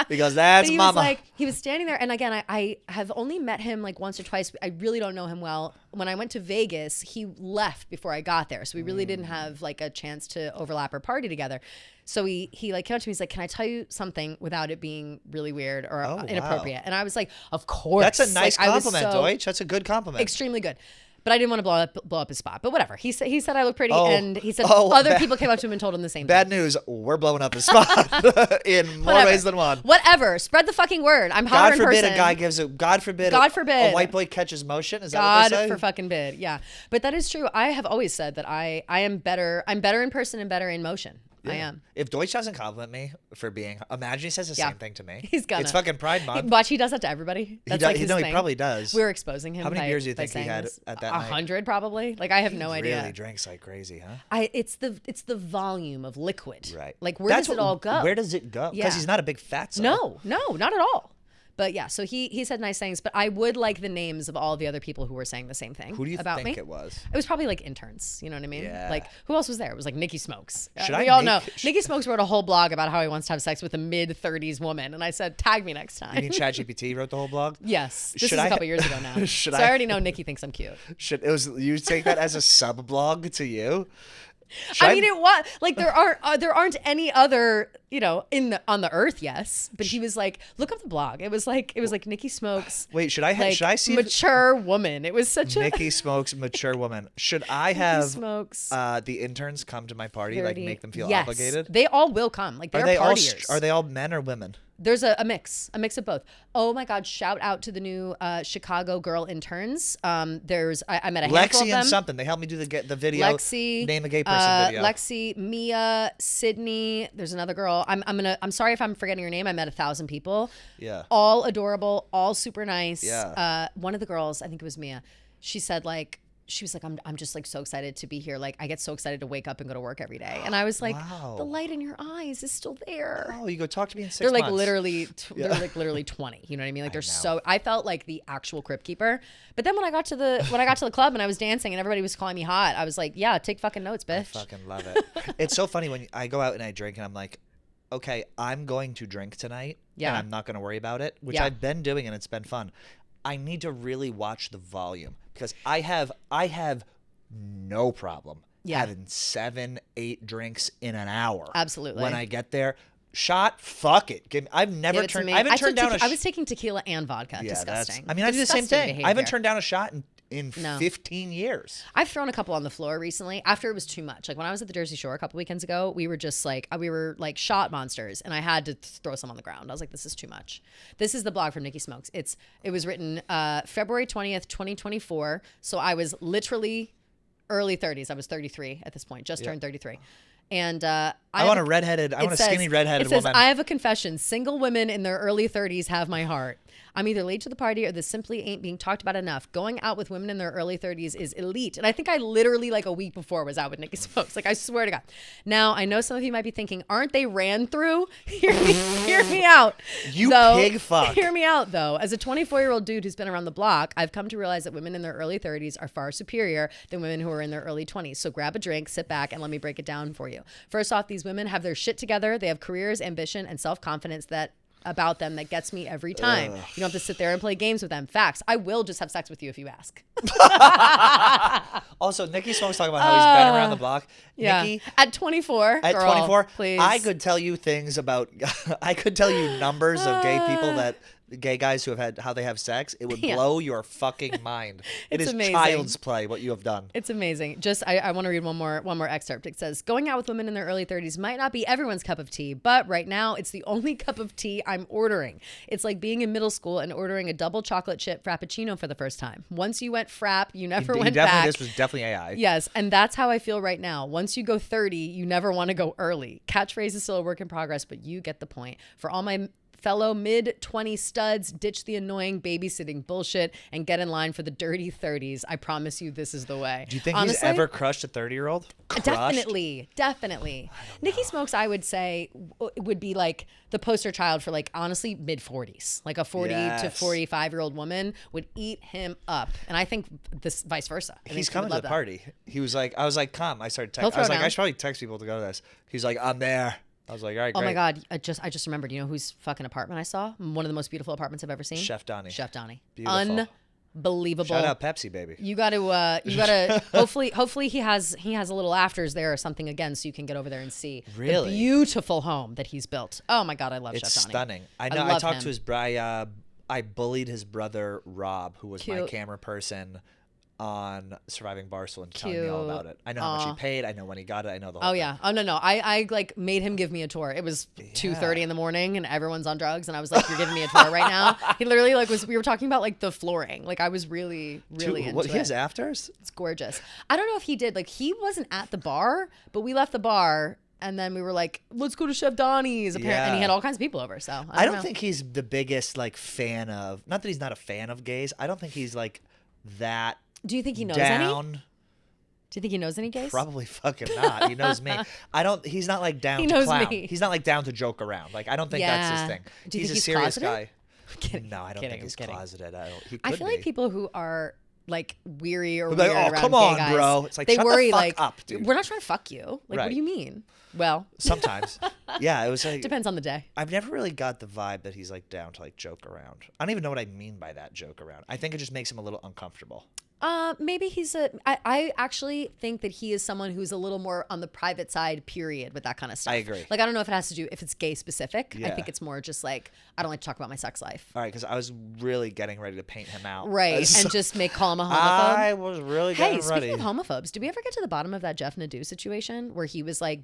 A: Because that's
B: he
A: mama.
B: Was like, he was standing there. And again, I have only met him like once or twice. I really don't know him well. When I went to Vegas, he left before I got there. So we really didn't have like a chance to overlap or party together. So he like came up to me, he's like, can I tell you something without it being really weird or inappropriate? And I was like, of course.
A: That's a nice compliment, Deutsch. That's a good compliment.
B: Extremely good. But I didn't want to blow up his spot. But whatever. He said I look pretty, and he said other people came up to him and told him the same thing.
A: Bad news. We're blowing up his spot in more ways than one.
B: Whatever. Spread the fucking word. I'm hotter in person.
A: God forbid a white boy catches motion. Is that what they say?
B: God for fucking bid. Yeah. But that is true. I have always said that I am better. I'm better in person and better in motion. Yeah. I am.
A: If Deutsch doesn't compliment me for being, imagine he says the same thing to me.
B: He's gonna.
A: It's fucking Pride Month.
B: Watch, he does that to everybody. That's like his thing.
A: He probably does.
B: We're exposing him.
A: How many beers do you think he had at that night?
B: 100 probably. Like I have no idea.
A: Really drinks like crazy, huh?
B: It's the volume of liquid.
A: Right.
B: Like where does it all go?
A: Where does it go? Because he's not a big fatso.
B: No, not at all. But yeah, so he said nice things, but I would like the names of all the other people who were saying the same thing about me.
A: Who do you think it was?
B: It was probably like interns, you know what I mean?
A: Yeah.
B: Like who else was there? It was like Nicky Smokes. We all know. Nicky Smokes wrote a whole blog about how he wants to have sex with a mid-30s woman, and I said, tag me next time.
A: You mean ChatGPT wrote the whole blog?
B: Yes. This is a couple years ago now. So I already know Nicky thinks I'm cute.
A: You take that as a sub-blog to you?
B: I mean, it was like there aren't any other, you know, on the earth. Yes, but he was like, look up the blog. It was like Nicky Smokes.
A: Wait, should I see
B: mature woman? It was such
A: Nicky Smokes mature woman. Should I have
B: Smokes,
A: the interns come to my party, 30. Like make them feel obligated?
B: They all will come. Like they're partiers.
A: Are they all men or women?
B: There's a mix of both. Oh my God! Shout out to the new Chicago girl interns. I met a handful
A: Lexi
B: of them.
A: and something. They helped me do the video.
B: Lexi,
A: name a gay person video.
B: Lexi, Mia, Sydney. There's another girl. I'm sorry if I'm forgetting your name. I met 1,000 people.
A: Yeah.
B: All adorable. All super nice.
A: Yeah.
B: One of the girls, I think it was Mia. She was like, I'm just like so excited to be here. Like I get so excited to wake up and go to work every day. And I was like, wow. The light in your eyes is still there.
A: Oh, you go talk to me in 6
B: months.
A: They're
B: like literally 20. You know what I mean? Like I felt like the actual crypt keeper. But then when I got to the club and I was dancing and everybody was calling me hot, I was like, yeah, take fucking notes, bitch.
A: I fucking love it. It's so funny when I go out and I drink and I'm like, okay, I'm going to drink tonight. Yeah. And I'm not going to worry about it, which I've been doing and it's been fun. I need to really watch the volume because I have no problem having 7-8 drinks in an hour.
B: Absolutely.
A: When I get there, shot, fuck it. I haven't turned down a shot.
B: I was taking tequila and vodka. Yeah, disgusting.
A: I do the same thing. Behavior. I haven't turned down a shot in 15 years.
B: I've thrown a couple on the floor recently after it was too much. Like when I was at the Jersey Shore a couple weekends ago, we were just like, shot monsters and I had to throw some on the ground. I was like, this is too much. This is the blog from Nicky Smokes. It was written February 20th, 2024. So I was literally early 30s. I was 33 at this point, just turned 33. And I want
A: a skinny redheaded woman.
B: I have a confession. Single women in their early 30s have my heart. I'm either late to the party or this simply ain't being talked about enough. Going out with women in their early 30s is elite. And I think I literally like a week before was out with Nicky Smokes. Like I swear to God. Now I know some of you might be thinking, aren't they ran through? Hear me out.
A: You pig fuck.
B: Hear me out though. As a 24-year-old dude who's been around the block, I've come to realize that women in their early 30s are far superior than women who are in their early 20s. So grab a drink, sit back, and let me break it down for you. First off, these women have their shit together. They have careers, ambition, and self-confidence that about them that gets me every time. You don't have to sit there and play games with them. Facts. I will just have sex with you if you ask.
A: Also, Nicky Smokes talking about how he's been around the block.
B: Yeah.
A: Nikki,
B: at 24.
A: at
B: girl,
A: 24,
B: please.
A: I could tell you things about. I could tell you numbers of gay people gay guys who have had how they have sex. It would blow your fucking mind. It is
B: amazing.
A: child's play what you have done.
B: It's amazing. Just I want to read one more excerpt. It says, going out with women in their early 30s might not be everyone's cup of tea, but right now it's the only cup of tea I'm ordering. It's like being in middle school and ordering a double chocolate chip frappuccino for the first time. Once you went frap, you never went back.
A: This was definitely AI.
B: Yes, and that's how I feel right now. Once you go 30, you never want to go early. Catchphrase is still a work in progress, but you get the point. For all my fellow mid-20 studs, ditch the annoying babysitting bullshit and get in line for the dirty 30s. I promise you this is the way.
A: Do you think he's ever crushed a 30-year-old?
B: Definitely. Nicky Smokes, I would say, would be like the poster child for like, honestly, mid-40s. Like a 40 to 45-year-old woman would eat him up. And I think this vice versa.
A: He's coming to the party. He was like, I was like, come. I started texting. I was like, I should probably text people to go to this. He's like, I'm there. I was like, all right, great.
B: Oh my God. I just remembered, you know whose fucking apartment I saw? One of the most beautiful apartments I've ever seen.
A: Chef Donnie.
B: Beautiful. Unbelievable.
A: Shout out Pepsi, baby.
B: You gotta hopefully he has a little afters there or something again, so you can get over there and see the beautiful home that he's built. Oh my God, I love Chef Donnie.
A: It's stunning. I know. I talked to his brother. I bullied his brother Rob, who was my camera person on Surviving Barstool, and telling me all about it. I know how much he paid. I know when he got it. I know the whole thing.
B: Yeah. Oh no. I like made him give me a tour. It was 2:30 in the morning and everyone's on drugs, and I was like, "You're giving me a tour right now." He literally we were talking about like the flooring. Like I was really into it.
A: He has afters?
B: It's gorgeous. I don't know if he did. Like he wasn't at the bar, but we left the bar. And then we were like, let's go to Chef Donnie's. And he had all kinds of people over. So I don't
A: think he's the biggest like fan of. Not that he's not a fan of gays. I don't think he's like that.
B: Do you think he knows
A: any?
B: Do you think he knows any gays?
A: Probably fucking not. He knows me. He's not like down to clown. He's not like down to joke around. Like I don't think that's his thing. He's a serious guy. No, I don't think he's closeted.
B: I feel like people who are like weary or
A: weird
B: like,
A: oh,
B: around
A: come
B: gay
A: on,
B: guys,
A: bro. It's like
B: they
A: shut
B: worry
A: the fuck
B: like
A: up, dude.
B: We're not trying to fuck you. Like what do you mean? Well,
A: sometimes. Yeah, it was like
B: depends on the day.
A: I've never really got the vibe that he's like down to like joke around. I don't even know what I mean by that, joke around. I think it just makes him a little uncomfortable.
B: Maybe I actually think that he is someone who's a little more on the private side, period, with that kind of stuff.
A: I agree.
B: Like, I don't know if it has to do, if it's gay specific. Yeah. I think it's more just like, I don't like to talk about my sex life.
A: All right, because I was really getting ready to paint him out.
B: Right, and just call him a homophobe.
A: I was really getting ready.
B: Speaking of homophobes, did we ever get to the bottom of that Jeff Nadeau situation where he was like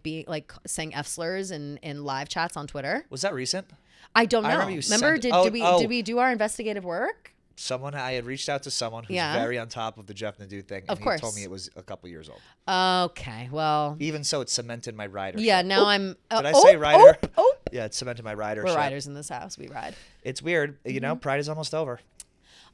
B: saying F slurs in live chats on Twitter?
A: Was that recent?
B: I don't know. Did we do our investigative work?
A: I had reached out to someone who's very on top of the Jeff Nadeau thing, and he told me it was a couple years old.
B: Okay, well.
A: Even so, it cemented my ridership.
B: Yeah, now I'm.
A: Did I say rider? Yeah, it cemented my ridership.
B: We're riders in this house. We ride.
A: It's weird. You know, Pride is almost over.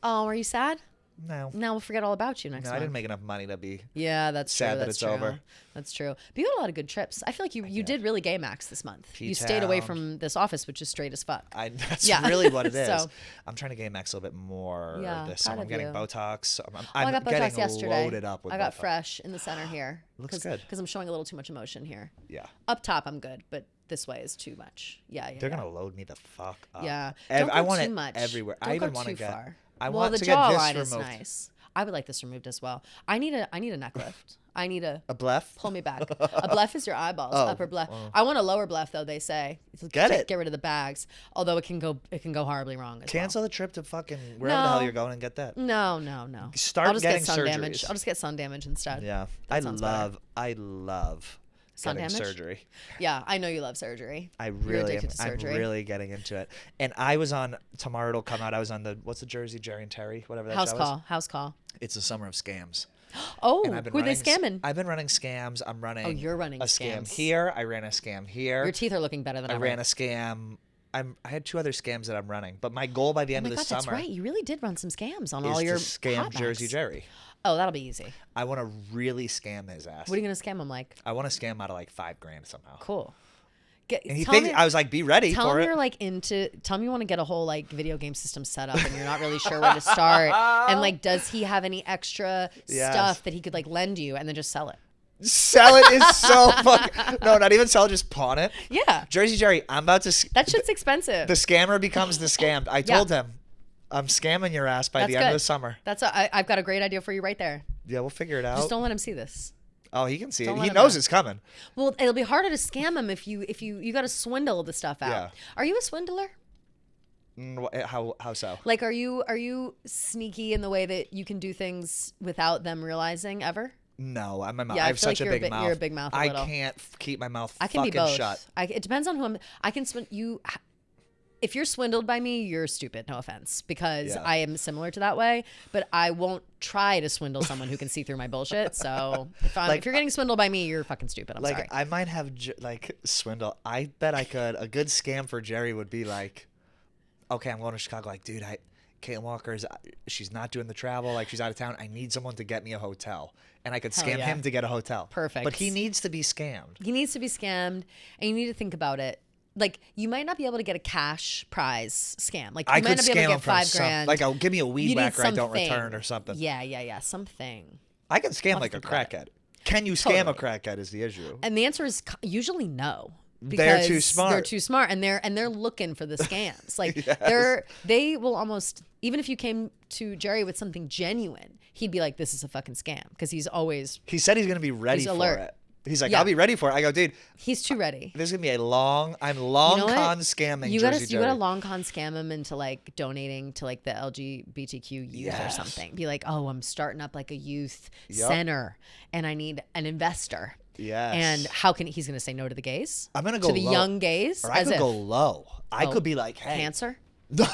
B: Oh, are you sad?
A: No.
B: Now we'll forget all about you next month.
A: I didn't make enough money to be
B: that's
A: sad
B: true.
A: that it's over.
B: That's true. But you had a lot of good trips. I feel like you did really gay max this month. You stayed away from this office, which is straight as fuck.
A: That's really what it is. So, I'm trying to gay max a little bit more this summer. I'm getting Botox.
B: I got Botox yesterday.
A: Loaded up with
B: I got
A: Botox.
B: fresh in the center here.
A: Looks good.
B: Because I'm showing a little too much emotion here.
A: Yeah.
B: Up top, I'm good, but this way is too much. Yeah.
A: They're going to load me the fuck up.
B: Yeah.
A: I want
B: too much.
A: Everywhere.
B: Don't
A: I even
B: go
A: want to
B: too
A: get.
B: far.
A: I want
B: the
A: to get
B: jawline
A: this
B: is
A: removed.
B: nice. I would like this removed as well. I need a neck lift. I need a
A: bleph.
B: Pull me back. A bleph is your eyeballs. Upper bleph. I want a lower bleph though. They say get rid of the bags. Although it can go horribly wrong.
A: Cancel the trip to fucking wherever the hell you're going and get that.
B: No.
A: Start getting sun
B: damage. I'll just get sun damage instead.
A: Yeah, I love.
B: Sun damage?
A: Surgery.
B: Yeah, I know you love surgery.
A: I'm really getting into it. And I was on, tomorrow it'll come out, I was on what's the Jersey, Jerry and Terry, whatever that show is?
B: House Call.
A: It's the summer of scams.
B: Oh, who are they scamming?
A: I've been running scams. I'm running.
B: Oh, you're running
A: a scam here. I ran a scam here.
B: Your teeth are looking better than ever.
A: I ran a scam. I had 2 other scams that I'm running, but my goal by the end of the summer.
B: That's right. You really did run some scams on all your
A: scam Jersey Jerry.
B: Oh, that'll be easy.
A: I want to really scam his ass.
B: What are you gonna scam him like?
A: I want to scam him out of like $5,000 somehow.
B: Cool.
A: I was like, be ready for it.
B: Tell him you're like tell him you want to get a whole like video game system set up and you're not really sure where to start. And like, does he have any extra stuff that he could like lend you and then just sell it?
A: Sell it is so fucking... No, not even sell it, just pawn it.
B: Yeah.
A: Jersey Jerry, I'm about to...
B: That shit's expensive.
A: The scammer becomes the scammed. I told him, I'm scamming your ass by the end of the summer.
B: I've got a great idea for you right there.
A: Yeah, we'll figure it out.
B: Just don't let him see this.
A: Oh, he can see it. He knows it's coming.
B: Well, it'll be harder to scam him if you got to swindle the stuff out. Yeah. Are you a swindler?
A: How so?
B: Like, are you sneaky in the way that you can do things without them realizing ever?
A: No, I'm my mouth. I have such a big mouth.
B: You're a big mouth. I
A: can't keep my mouth
B: I can
A: fucking
B: be both.
A: shut.
B: It depends on who I'm. I can you. If you're swindled by me, you're stupid. No offense, because I am similar to that way. But I won't try to swindle someone who can see through my bullshit. So if you're getting swindled by me, you're fucking stupid. I'm sorry.
A: I might have swindle. I bet I could. A good scam for Jerry would be like, okay, I'm going to Chicago. Like, dude, Caitlin Walker's. She's not doing the travel. Like, she's out of town. I need someone to get me a hotel. And I could scam him to get a hotel.
B: Perfect.
A: But he needs to be scammed.
B: He needs to be scammed, and you need to think about it. Like, you might not be able to get a cash prize scam. Like, you might not be able to get $5,000.
A: Like, give me a weed whacker I don't return or something.
B: Yeah, something.
A: I can scam like a crackhead. Can you scam a crackhead is the issue.
B: And the answer is usually no.
A: They're too smart.
B: They're too smart, and they're looking for the scams. Like, they will almost, even if you came to Jerry with something genuine, he'd be like, "This is a fucking scam," because he's always.
A: He said he's gonna be ready for it. He's like, I'll be ready for it. I go, dude.
B: He's too ready.
A: There's gonna be a long con scamming.
B: You gotta long con scam him into like donating to like the LGBTQ youth or something. Be like, oh, I'm starting up like a youth center, and I need an investor.
A: Yes.
B: And how can he's gonna say no to the gays?
A: I'm gonna go
B: to the
A: low.
B: young gays.
A: Or I could go low. I could be like, hey,
B: cancer.
A: No.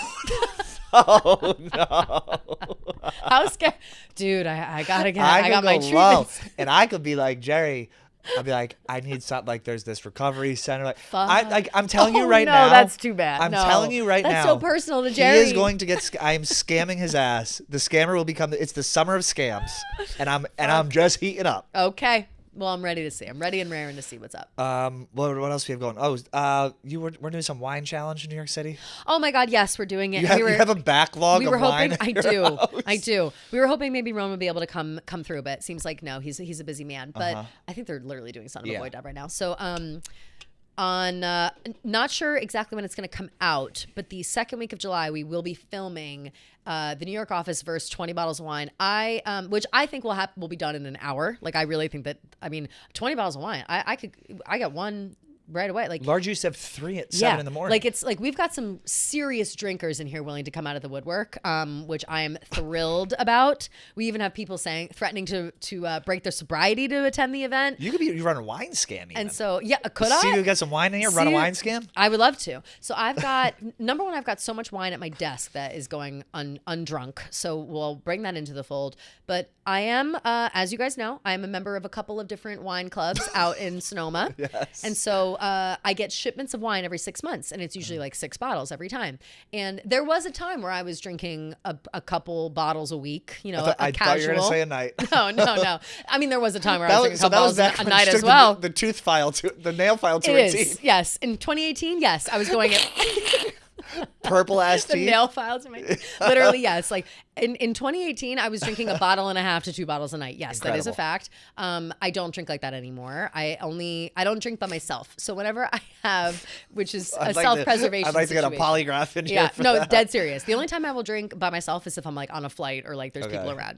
A: Oh no!
B: How scared, dude! I gotta get. I got my treatments.
A: And I could be like Jerry. I'd be like, I need something. Like, there's this recovery center. Like, I'm telling you right now.
B: No, that's too bad.
A: I'm telling you right now.
B: That's so personal to Jerry.
A: He is going to get. I am scamming his ass. The scammer will become. It's the summer of scams, and I'm just heating up.
B: Okay. Well, I'm ready to see. I'm ready and raring to see what's up.
A: What else do we have going? Oh, we're doing some wine challenge in New York City.
B: Oh my God, yes, we're doing it.
A: You have a backlog of wine.
B: I do. We were hoping maybe Rone would be able to come through, but it seems like no, he's a busy man. But I think they're literally doing Son of a Boy Dub right now. So on not sure exactly when it's going to come out, but the second week of July we will be filming the New York office versus 20 bottles of wine. Which I think will be done in an hour. Like, I really think that 20 bottles of wine. I got one right away. Like,
A: Large used to have 3 at 7 in the morning.
B: Like, it's like we've got some serious drinkers in here willing to come out of the woodwork, which I am thrilled about. We even have people threatening to break their sobriety to attend the event.
A: You run a wine scam even.
B: And so could I?
A: See you get some wine in here, run a wine scam?
B: I would love to. So I've got number one, I've got so much wine at my desk that is going undrunk. So we'll bring that into the fold. But I am, as you guys know, I am a member of a couple of different wine clubs out in Sonoma.
A: Yes.
B: And so I get shipments of wine every 6 months, and it's usually like 6 bottles every time. And there was a time where I was drinking a couple bottles a week,
A: I
B: casual.
A: thought you were going to say a night.
B: No. I mean, there was a time where I was drinking a couple bottles a night as
A: well. The tooth file, the nail file to a teeth.
B: Yes. In 2018, yes, I was going at...
A: Purple ass teeth.
B: The nail files in my teeth. Literally, yes. Like in 2018, I was drinking a bottle and a half to 2 bottles a night. Yes, Incredible. That is a fact. I don't drink like that anymore. I don't drink by myself. So whenever I have, which is a self-preservation
A: I'd like to get a polygraph in here.
B: Yeah, dead serious. The only time I will drink by myself is if I'm like on a flight or like there's people around,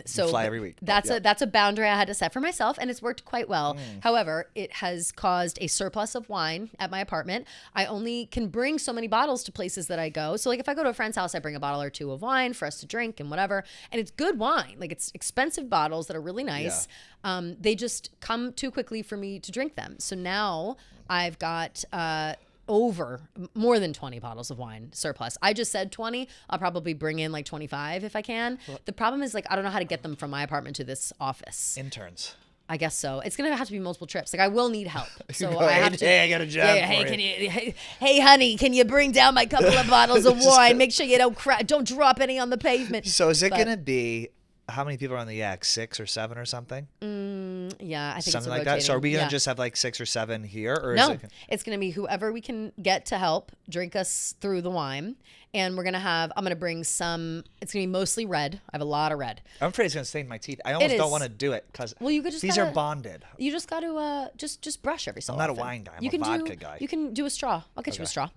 B: So
A: you fly every week.
B: That's a boundary I had to set for myself, and it's worked quite well. However, it has caused a surplus of wine at my apartment. I only can bring so many bottles to places that I go. So like if I go to a friend's house, I bring a bottle or 2 of wine for us to drink and whatever. And it's good wine. Like, it's expensive bottles that are really nice. Yeah. They just come too quickly for me to drink them. So now I've got over more than 20 bottles of wine surplus. I just said 20. I'll probably bring in like 25 if I can. The problem is, like, I don't know how to get them from my apartment to this office.
A: Interns.
B: I guess so. It's gonna have to be multiple trips. Like, I will need help. So
A: I
B: have to.
A: Hey, I got a job.
B: Hey, honey, can you bring down my couple of bottles of wine? Make sure you don't drop any on the pavement.
A: So is it gonna be? How many people are on the yak? 6 or 7 or something?
B: Yeah, I think
A: something like that. So are we gonna just have like 6 or 7 here, or
B: no? It's gonna be whoever we can get to help drink us through the wine, and I'm gonna bring some. It's gonna be mostly red. I have a lot of red.
A: I'm afraid it's gonna stain my teeth. I almost don't want to do it because these are bonded.
B: You just got to just brush every so often.
A: I'm not a wine guy. I'm a vodka guy.
B: You can do a straw. I'll get you a straw.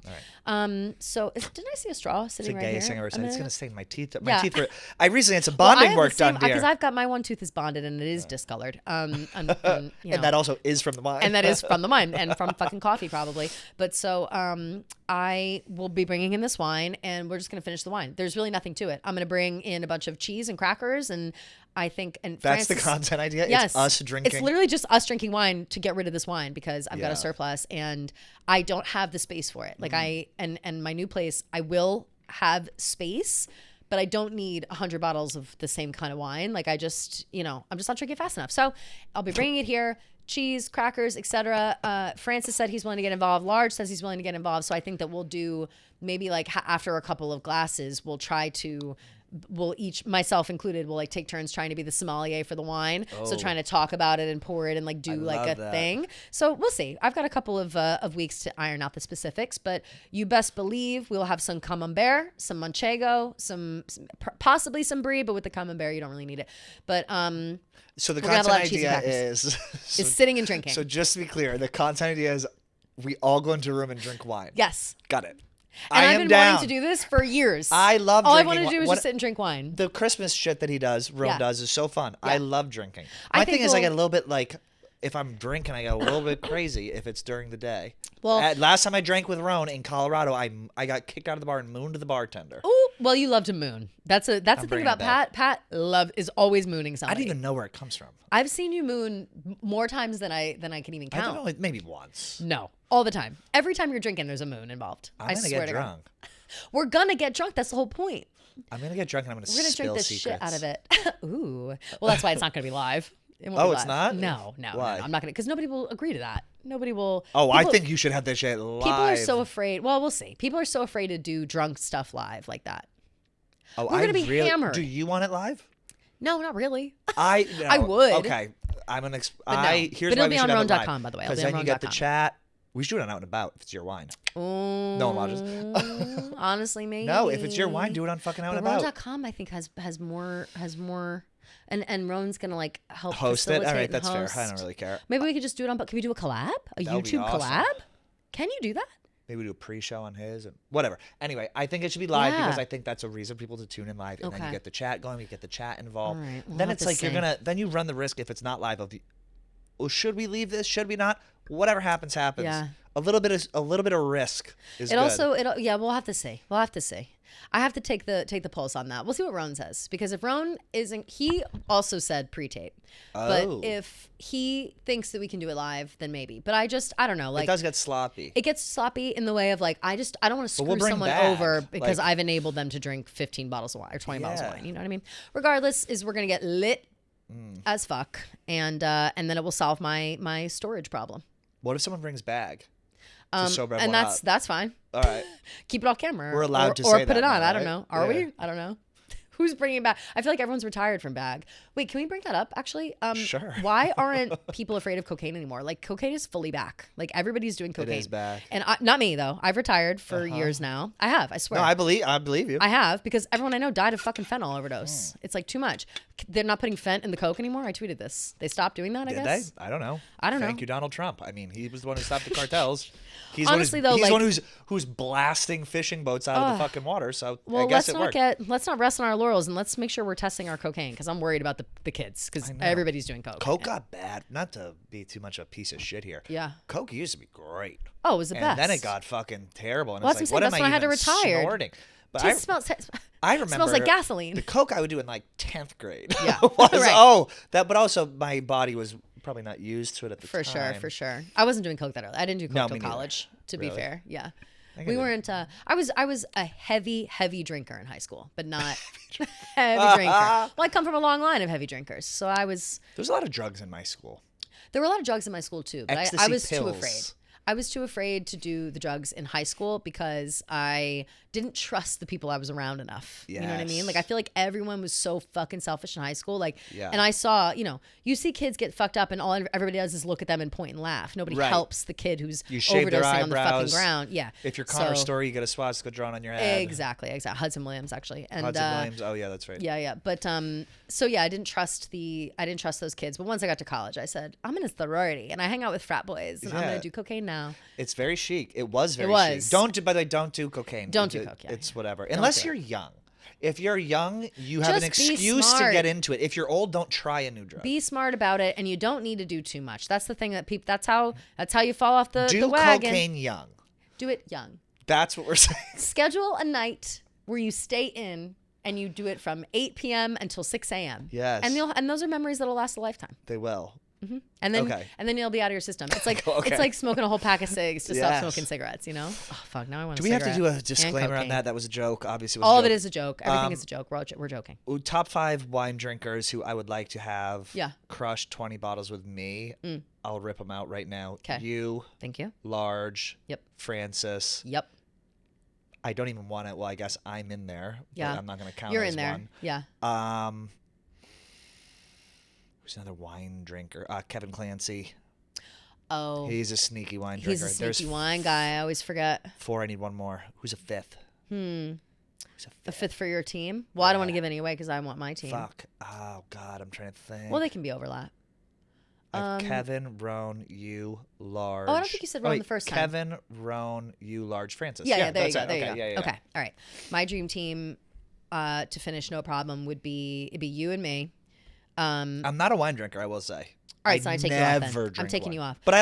A: All right.
B: So didn't I see a straw sitting right here?
A: It's the gayest thing I've ever said. It's gonna stain my teeth. My teeth were. I recently had some bonding work done here.
B: Because I've got my one tooth is bonded and it is discolored. And
A: that also is from the wine.
B: And that is from the wine and from fucking coffee probably. But so I will be bringing in this wine and we're just going to finish the wine. There's really nothing to it. I'm going to bring in a bunch of cheese and crackers and I think that's
A: the content idea.
B: Yes,
A: it's us drinking.
B: It's literally just us drinking wine to get rid of this wine because I've got a surplus and I don't have the space for it. Like and my new place, I will have space, but I don't need 100 bottles of the same kind of wine. Like I'm just not drinking fast enough. So I'll be bringing it here. Cheese, crackers, etc. Francis said he's willing to get involved. Large says he's willing to get involved. So I think that we'll do maybe like after a couple of glasses, we'll each, myself included, will like take turns trying to be the sommelier for the wine. So trying to talk about it and pour it and like do like a thing. So we'll see. I've got a couple of weeks to iron out the specifics, but you best believe we'll have some camembert, some manchego, some possibly some brie, but with the camembert you don't really need it. But
A: so the content idea is
B: sitting and drinking.
A: So just to be clear, the content idea is we all go into a room and drink wine.
B: Yes.
A: Got it.
B: And I've been wanting to do this for years.
A: I love drinking.
B: All I want to do is just sit and drink wine.
A: The Christmas shit that he does, Rone does, is so fun. Yeah. I love drinking. My thing is I get a little bit like, if I'm drinking, I get a little bit crazy if it's during the day. Well, last time I drank with Rone in Colorado, I got kicked out of the bar and mooned the bartender.
B: Oh, well, you love to moon. That's the thing about Pat. Pat is always mooning somebody.
A: I don't even know where it comes from.
B: I've seen you moon more times than I can even count.
A: I don't know, maybe once.
B: No, all the time. Every time you're drinking, there's a moon involved. I swear
A: get
B: to
A: drunk.
B: God. We're gonna get drunk. That's the whole point.
A: I'm gonna get drunk and I'm gonna
B: drink this
A: secrets.
B: shit out of it. Ooh. Well, that's why it's not gonna be live.
A: It's not?
B: No. Why? No. I'm not gonna, because nobody will agree to that. Nobody will.
A: I think you should have this shit live.
B: People are so afraid. Well, we'll see. People are so afraid to do drunk stuff live like that.
A: Oh,
B: we're gonna be hammered.
A: Do you want it live?
B: No, not really.
A: I
B: would.
A: Okay, I'm gonna. Here's
B: but
A: why
B: it'll be on Rone Dot Com, by the way.
A: Because then you get the chat. We should do it on Out and About if it's your wine. No one watches.
B: Honestly, maybe.
A: No, if it's your wine, do it on fucking Out and About.
B: Rone.com, I think has more, and Rone's gonna like help
A: host it. All right, that's
B: host.
A: fair. I don't really care.
B: Maybe we could just do it on. Can we do a collab? A YouTube collab? Can you do that?
A: Maybe do a pre-show on his and whatever. Anyway, I think it should be live because I think that's a reason for people to tune in live, and then you get the chat going, you get the chat involved.
B: All right,
A: then it's like then you run the risk if it's not live of should we leave this? Should we not? Whatever happens, happens. Yeah. A little bit of risk is good.
B: We'll have to see. I have to take the pulse on that. We'll see what Rone says, because if Rone isn't, he also said pre-tape. But if he thinks that we can do it live, then maybe. But I don't know. Like,
A: it does get sloppy.
B: It gets sloppy in the way of like I don't want to screw someone over because I've enabled them to drink 15 bottles of wine or 20 bottles of wine. You know what I mean? Regardless, we're gonna get lit as fuck, and then it will solve my storage problem.
A: What if someone brings bag?
B: And that's fine.
A: All right.
B: Keep it off camera.
A: We're allowed to say that.
B: Or put it on.
A: Now,
B: I don't know. Are we? I don't know. Who's bringing it back? I feel like everyone's retired from bag. Wait, can we bring that up, actually?
A: Sure.
B: Why aren't people afraid of cocaine anymore? Like, cocaine is fully back. Like, everybody's doing cocaine.
A: It is back.
B: And not me, though. I've retired for years now. I have. I swear.
A: No, I believe you.
B: I have, because everyone I know died of fucking fentanyl overdose. It's like too much. They're not putting fent in the coke anymore. I tweeted this. They stopped doing that, I guess.
A: Did they? I don't know.
B: Thank
A: you, Donald Trump. I mean, he was the one who stopped the cartels. He's
B: Honestly,
A: he's one who's blasting fishing boats out of the fucking water. So I guess it worked.
B: Let's not rest on our laurels, and let's make sure we're testing our cocaine, because I'm worried about the kids, because everybody's doing coke.
A: Coke got bad. Not to be too much of a piece of shit here.
B: Yeah.
A: Coke used to be great.
B: Oh, it was the best.
A: And then it got fucking terrible. And
B: that's
A: it's like,
B: that's when I had to retire.
A: Snorting? But
B: I remember. Smells like gasoline.
A: The Coke I would do in like 10th grade.
B: Yeah.
A: But also my body was probably not used to it at the time.
B: For sure. I wasn't doing Coke that early. I didn't do Coke till college, to be fair. Yeah. We weren't. I was a heavy drinker in high school, but not heavy drinker. Well, I come from a long line of heavy drinkers, so I was.
A: There was a lot of drugs in my school.
B: There were a lot of drugs in my school too, but I was too afraid. I was too afraid to do the drugs in high school because I didn't trust the people I was around enough.
A: Yes.
B: You know what I mean? Like, I feel like everyone was so fucking selfish in high school. Like,
A: yeah.
B: And I saw, you know, you see kids get fucked up and all everybody does is look at them and point and laugh. Nobody helps the kid who's overdosing on the fucking ground. Yeah.
A: If you're Connor's story, you get a swastika drawn on your head.
B: Exactly. Hudson Williams, actually. And,
A: Hudson Williams. Oh yeah, that's right.
B: Yeah. But so yeah, I didn't trust those kids. But once I got to college, I said, I'm in a sorority and I hang out with frat boys and I'm gonna do cocaine now.
A: It's very chic. It was very chic. By the way, don't do cocaine.
B: Don't do coke. Yeah.
A: It's whatever. Unless you're young. If you're young, you have an excuse to get into it. If you're old, don't try a new drug.
B: Be smart about it, and you don't need to do too much. That's the thing that people. That's how you fall off the wagon.
A: Do cocaine young.
B: Do it young.
A: That's what we're saying.
B: Schedule a night where you stay in and you do it from 8 p.m. until 6 a.m.
A: Yes.
B: And those are memories that'll last a lifetime.
A: They will.
B: Mm-hmm. And then you'll be out of your system. It's like it's like smoking a whole pack of cigs to stop smoking cigarettes. You know? Oh fuck! Now I want.
A: Do we have to do a disclaimer on that? That was a joke. Obviously,
B: all of it is a joke. Everything is a joke. We're joking.
A: Top 5 wine drinkers who I would like to have.
B: Yeah.
A: Crush 20 bottles with me. I'll rip them out right now.
B: Okay.
A: You.
B: Thank you.
A: Large.
B: Yep.
A: Francis.
B: Yep.
A: I don't even want it. Well, I guess I'm in there.
B: Yeah.
A: But I'm not going to count.
B: You're
A: as
B: in there.
A: One.
B: Yeah.
A: Who's another wine drinker? Kevin Clancy.
B: Oh.
A: He's a sneaky wine drinker.
B: He's a sneaky wine guy. I always forget.
A: 4. I need one more. Who's a 5th?
B: Who's a 5th for your team? Well, I don't want to give any away because I want my team.
A: Fuck. Oh, God. I'm trying to think.
B: Well, they can be overlap.
A: I have Kevin, Rone, you, Large.
B: Oh, I don't think you said Rone the first time.
A: Kevin, Rone, you, Large, Francis.
B: Yeah, there you go. There you go.
A: Yeah.
B: Okay, all right. My dream team to finish no problem would be you and me.
A: I'm not a wine drinker, I will say.
B: All right, so I take you off then. I'm taking
A: wine.
B: you off.
A: But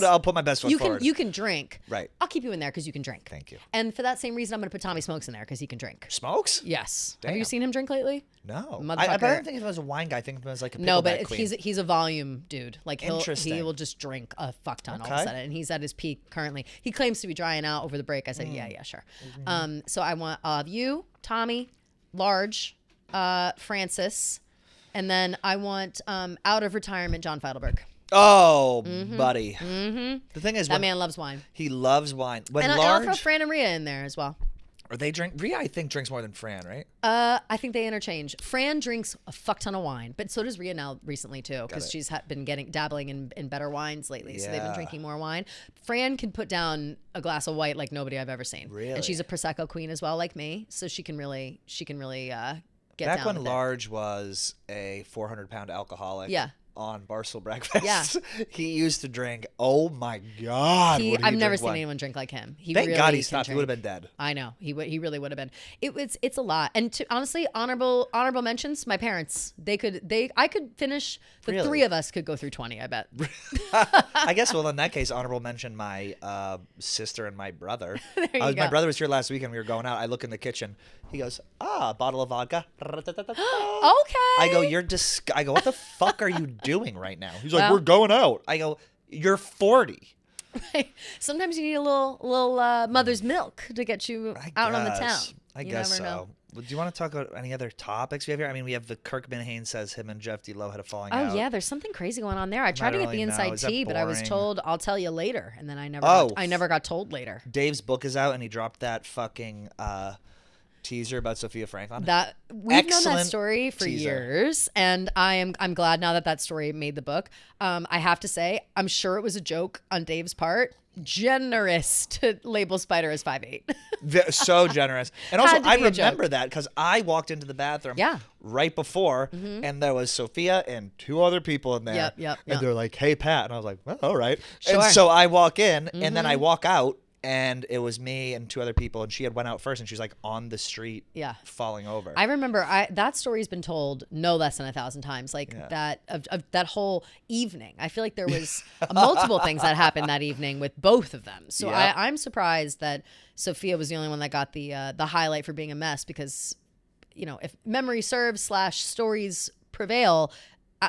A: I'll put my best foot forward.
B: You can drink.
A: Right.
B: I'll keep you in there because you can drink.
A: Thank you.
B: And for that same reason, I'm going to put Tommy Smokes in there because he can drink.
A: Smokes?
B: Yes.
A: Damn.
B: Have you seen him drink lately?
A: No.
B: Motherfucker.
A: I don't think of him as a wine guy. I think of him as like a pickleback
B: No, but
A: queen.
B: he's a volume dude. Like he will just drink a fuck ton all of a sudden, and he's at his peak currently. He claims to be drying out over the break. I said, yeah, sure. So I want you, Tommy, Large, Francis, and then I want out of retirement John Feidelberg.
A: Oh, buddy. The thing is,
B: that man loves wine.
A: He loves wine.
B: And I'll throw Fran and Rhea in there as well.
A: Or they drink. Rhea, I think, drinks more than Fran, right?
B: I think they interchange. Fran drinks a fuck ton of wine, but so does Rhea now recently too, because she's been dabbling in better wines lately. So they've been drinking more wine. Fran can put down a glass of white like nobody I've ever seen.
A: Really?
B: And she's a prosecco queen as well, like me. So she can really get
A: Back
B: down
A: when
B: with
A: Large was a 400-pound alcoholic.
B: Yeah.
A: On Barstool breakfast.
B: Yeah.
A: He used to drink. Oh my God.
B: I've never seen anyone drink like him.
A: Thank God he stopped. He would have been dead.
B: I know. He really would have been. It's a lot. And honestly, honorable mentions, my parents. I could finish the three of us could go through 20, I bet.
A: I guess in that case, honorable mention my sister and my brother.
B: My
A: brother was here last week and we were going out. I look in the kitchen. He goes, a bottle of vodka.
B: Okay.
A: I go, I go, what the fuck are you doing right now? He's like, we're going out. I go, you're 40.
B: Right. Sometimes you need a little mother's milk to get you out on the town.
A: I guess so. Know. Do you want to talk about any other topics we have here? I mean, we have the Kirk Minihane says him and Jeff D. Lowe had a falling out.
B: Oh, yeah. There's something crazy going on there. I tried to get the inside tea, but I was told I'll tell you later. And then I never got told later.
A: Dave's book is out and he dropped that fucking teaser about Sophia Franklin.
B: We've known that story for years, and I'm glad now that story made the book. I have to say, I'm sure it was a joke on Dave's part. Generous to label Spider as 5'8".
A: So generous. And also, I remember that because I walked into the bathroom right before, and there was Sophia and 2 other people in there.
B: Yep.
A: And they're like, hey, Pat. And I was like, well, all right.
B: Sure.
A: And so I walk in, and then I walk out. And it was me and 2 other people, and she had went out first, and she was like on the street, falling over.
B: I remember that story's been told no less than 1,000 times. That of that whole evening. I feel like there was multiple things that happened that evening with both of them. So I'm surprised that Sophia was the only one that got the highlight for being a mess, because, if memory serves / stories prevail,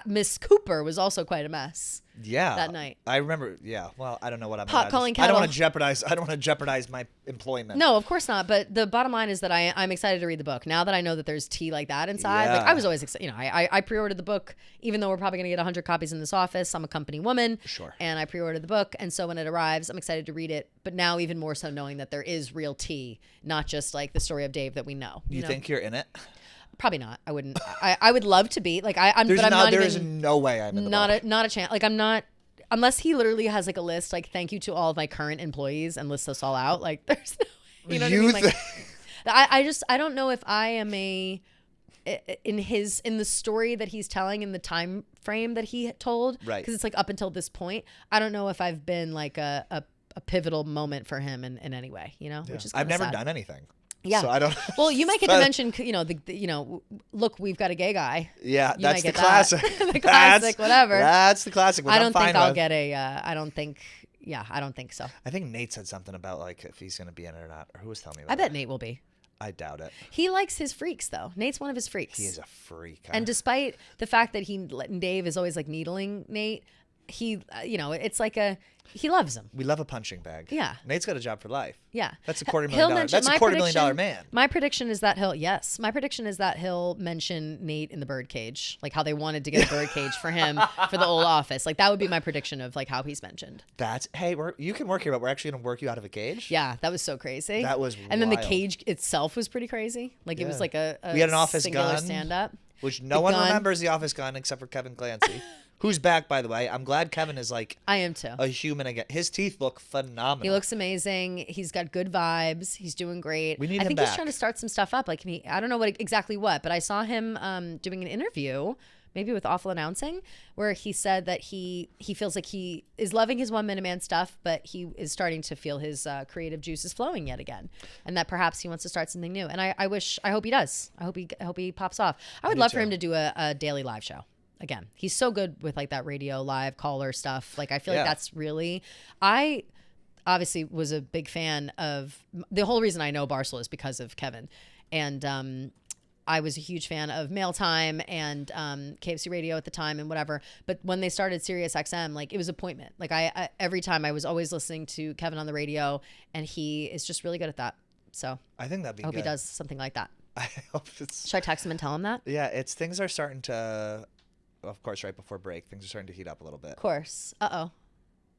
B: Miss Cooper was also quite a mess.
A: Yeah,
B: that night.
A: I remember. Yeah, well, I don't know what I'm.
B: Pot calling
A: I don't
B: kettle.
A: want to jeopardize. I don't want to jeopardize my employment.
B: No, of course not. But the bottom line is that I'm excited to read the book now that I know that there's tea like that inside. Like I was always excited. I pre-ordered the book, even though we're probably gonna get 100 copies in this office. I'm a company woman,
A: sure,
B: and I pre-ordered the book, and so when it arrives, I'm excited to read it. But now even more so knowing that there is real tea, not just like the story of Dave that we know.
A: You
B: know?
A: think you're in it?
B: Probably not. I wouldn't. I would love to be like I'm.
A: There's
B: but I'm not
A: there
B: even,
A: is no way I'm in the book.
B: Not a chance. Like I'm not. Unless he literally has like a list, like thank you to all of my current employees and lists us all out. Like there's no, you know what I mean? Like, I don't know if I am in the story that he's telling in the time frame that he told.
A: Right.
B: Because it's like up until this point, I don't know if I've been like a pivotal moment for him in any way, you know, which is
A: I've never
B: sad.
A: done anything.
B: Yeah.
A: So I don't.
B: Well, you might get to mention, look, we've got a gay guy.
A: Yeah,
B: You
A: that's
B: might
A: the
B: get
A: classic.
B: The classic, whatever.
A: That's the classic.
B: I don't think I'll get a. I don't think so.
A: I think Nate said something about like if he's going to be in it or not, or who was telling me about
B: I bet
A: that?
B: Nate will be.
A: I doubt it.
B: He likes his freaks though. Nate's one of his freaks.
A: He is a freak.
B: And despite the fact that Dave is always like needling Nate, he, it's like he loves him.
A: We love a punching bag.
B: Yeah.
A: Nate's got a job for life.
B: Yeah.
A: That's $250,000. That's $250,000 man.
B: My prediction is that he'll mention Nate in the birdcage, like how they wanted to get a birdcage for him for the old office. Like that would be my prediction of like how he's mentioned.
A: You can work here, but we're actually going to work you out of a cage.
B: Yeah, that was so crazy.
A: That was
B: And then the
A: wild.
B: cage itself was pretty crazy. Like it was like a
A: we had an office
B: singular
A: gun,
B: stand-up.
A: Which no one remembers the office gun except for Kevin Clancy. Who's back, by the way. I'm glad Kevin is like
B: I am too.
A: A human again. His teeth look phenomenal.
B: He looks amazing. He's got good vibes. He's doing great.
A: We need him
B: I think
A: back.
B: he's trying to start some stuff up. Like I don't know exactly what, but I saw him doing an interview, maybe with Awful Announcing, where he said that he feels like he is loving his One Minute Man stuff, but he is starting to feel his creative juices flowing yet again, and that perhaps he wants to start something new. And I hope he does. I hope he pops off. I would love for him to do a daily live show. Again, he's so good with like that radio live caller stuff. Like I feel like that's really, I obviously was a big fan of, the whole reason I know Barstool is because of Kevin. And I was a huge fan of Mail Time and KFC Radio at the time and whatever. But when they started Sirius XM, like it was appointment. Like I every time I was always listening to Kevin on the radio, and he is just really good at that. So
A: I think that'd be
B: I hope
A: good.
B: he does something like that.
A: I hope it's.
B: Should I text him and tell him that?
A: Yeah, things are starting to. Of course, right before break, things are starting to heat up a little bit.
B: Of course. Uh-oh.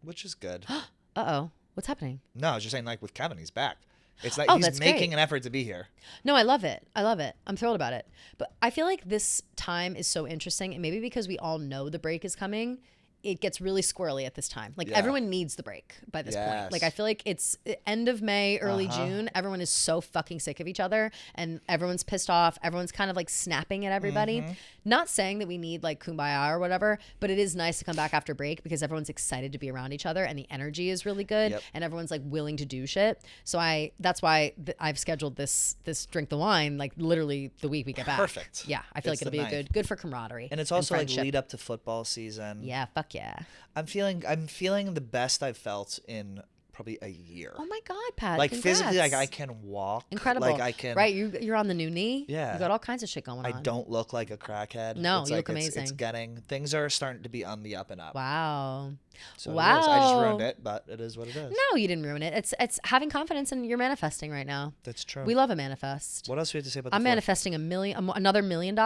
A: Which is good.
B: Uh-oh. What's happening?
A: No, I was just saying, like, with Kevin, he's back. It's like he's making an effort to be here.
B: No, I love it. I'm thrilled about it. But I feel like this time is so interesting, and maybe because we all know the break is coming, it gets really squirrely at this time. Like everyone needs the break by this point. Like I feel like it's end of May, early June. Everyone is so fucking sick of each other, and everyone's pissed off. Everyone's kind of like snapping at everybody. Not saying that we need like kumbaya or whatever, but it is nice to come back after break because everyone's excited to be around each other, and the energy is really good, and everyone's like willing to do shit. So that's why I've scheduled this drink the wine like literally the week we get back.
A: Perfect.
B: Yeah, I feel like it'll be good for camaraderie.
A: And it's also like lead up to football season.
B: Yeah, fuck yeah.
A: I'm feeling the best I've felt in probably a year.
B: Oh my God, Pat!
A: Like
B: congrats.
A: physically, like I can walk.
B: Incredible.
A: Like I can.
B: Right, you're on the new knee.
A: Yeah.
B: You got all kinds of shit going on.
A: I don't look like a crackhead.
B: No,
A: it's
B: you
A: like
B: look amazing.
A: Things are starting to be on the up and up.
B: Wow.
A: So
B: wow.
A: It is. I just ruined it, but it is what it is.
B: No, you didn't ruin it. It's having confidence in you're manifesting right now.
A: That's true.
B: We love a manifest.
A: What else do we have to say about
B: I'm
A: the
B: manifesting another $1 million.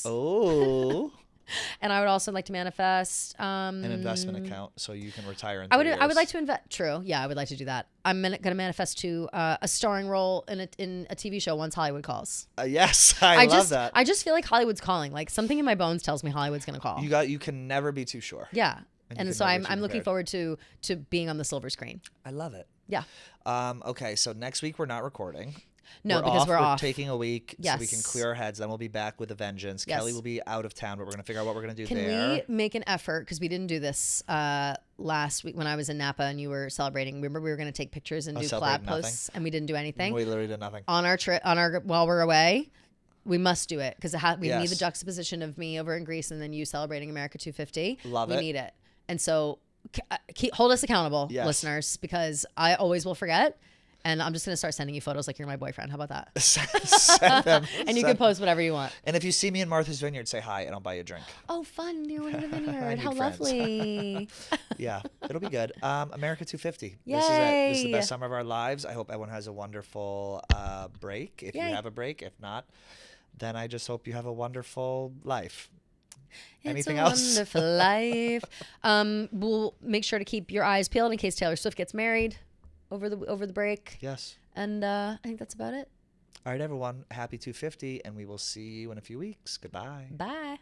A: Oh.
B: And I would also like to manifest
A: an investment account so you can retire in 3
B: I would
A: years.
B: like to invest. True. Yeah, I would like to do that. I'm going to manifest to a starring role in a TV show once Hollywood calls.
A: Yes, I love that.
B: I just feel like Hollywood's calling. Like something in my bones tells me Hollywood's going to call.
A: You can never be too sure.
B: Yeah. And so I'm looking forward to being on the silver screen.
A: I love it.
B: Yeah.
A: Okay, so next week we're not recording.
B: No, because we're off.
A: We're taking a week
B: yes.
A: so we can clear our heads. Then we'll be back with a vengeance.
B: Yes.
A: Kelly will be out of town, but we're going to figure out what we're going to do
B: Can we make an effort? Because we didn't do this last week when I was in Napa and you were celebrating. Remember we were going to take pictures and do collab posts, and we didn't do anything.
A: We literally did nothing.
B: On our trip, while we're away, we must do it because we need the juxtaposition of me over in Greece and then you celebrating America 250.
A: Love it.
B: We need it. And so hold us accountable, listeners, because I always will forget. And I'm just going to start sending you photos like you're my boyfriend. How about that?
A: Send them.
B: And you can post whatever you want.
A: And if you see me in Martha's Vineyard, say hi and I'll buy you a drink.
B: Oh, fun. You're in the vineyard. How
A: friends.
B: Lovely.
A: Yeah, it'll be good. America 250.
B: Yay.
A: This is it. This is the best summer of our lives. I hope everyone has a wonderful break. If
B: Yay.
A: you have a break, if not, then I just hope you have a wonderful life. Anything else?
B: It's a wonderful life. We'll make sure to keep your eyes peeled in case Taylor Swift gets married over the break.
A: Yes.
B: And I think that's about it.
A: All right, everyone. Happy 250, and we will see you in a few weeks. Goodbye.
B: Bye.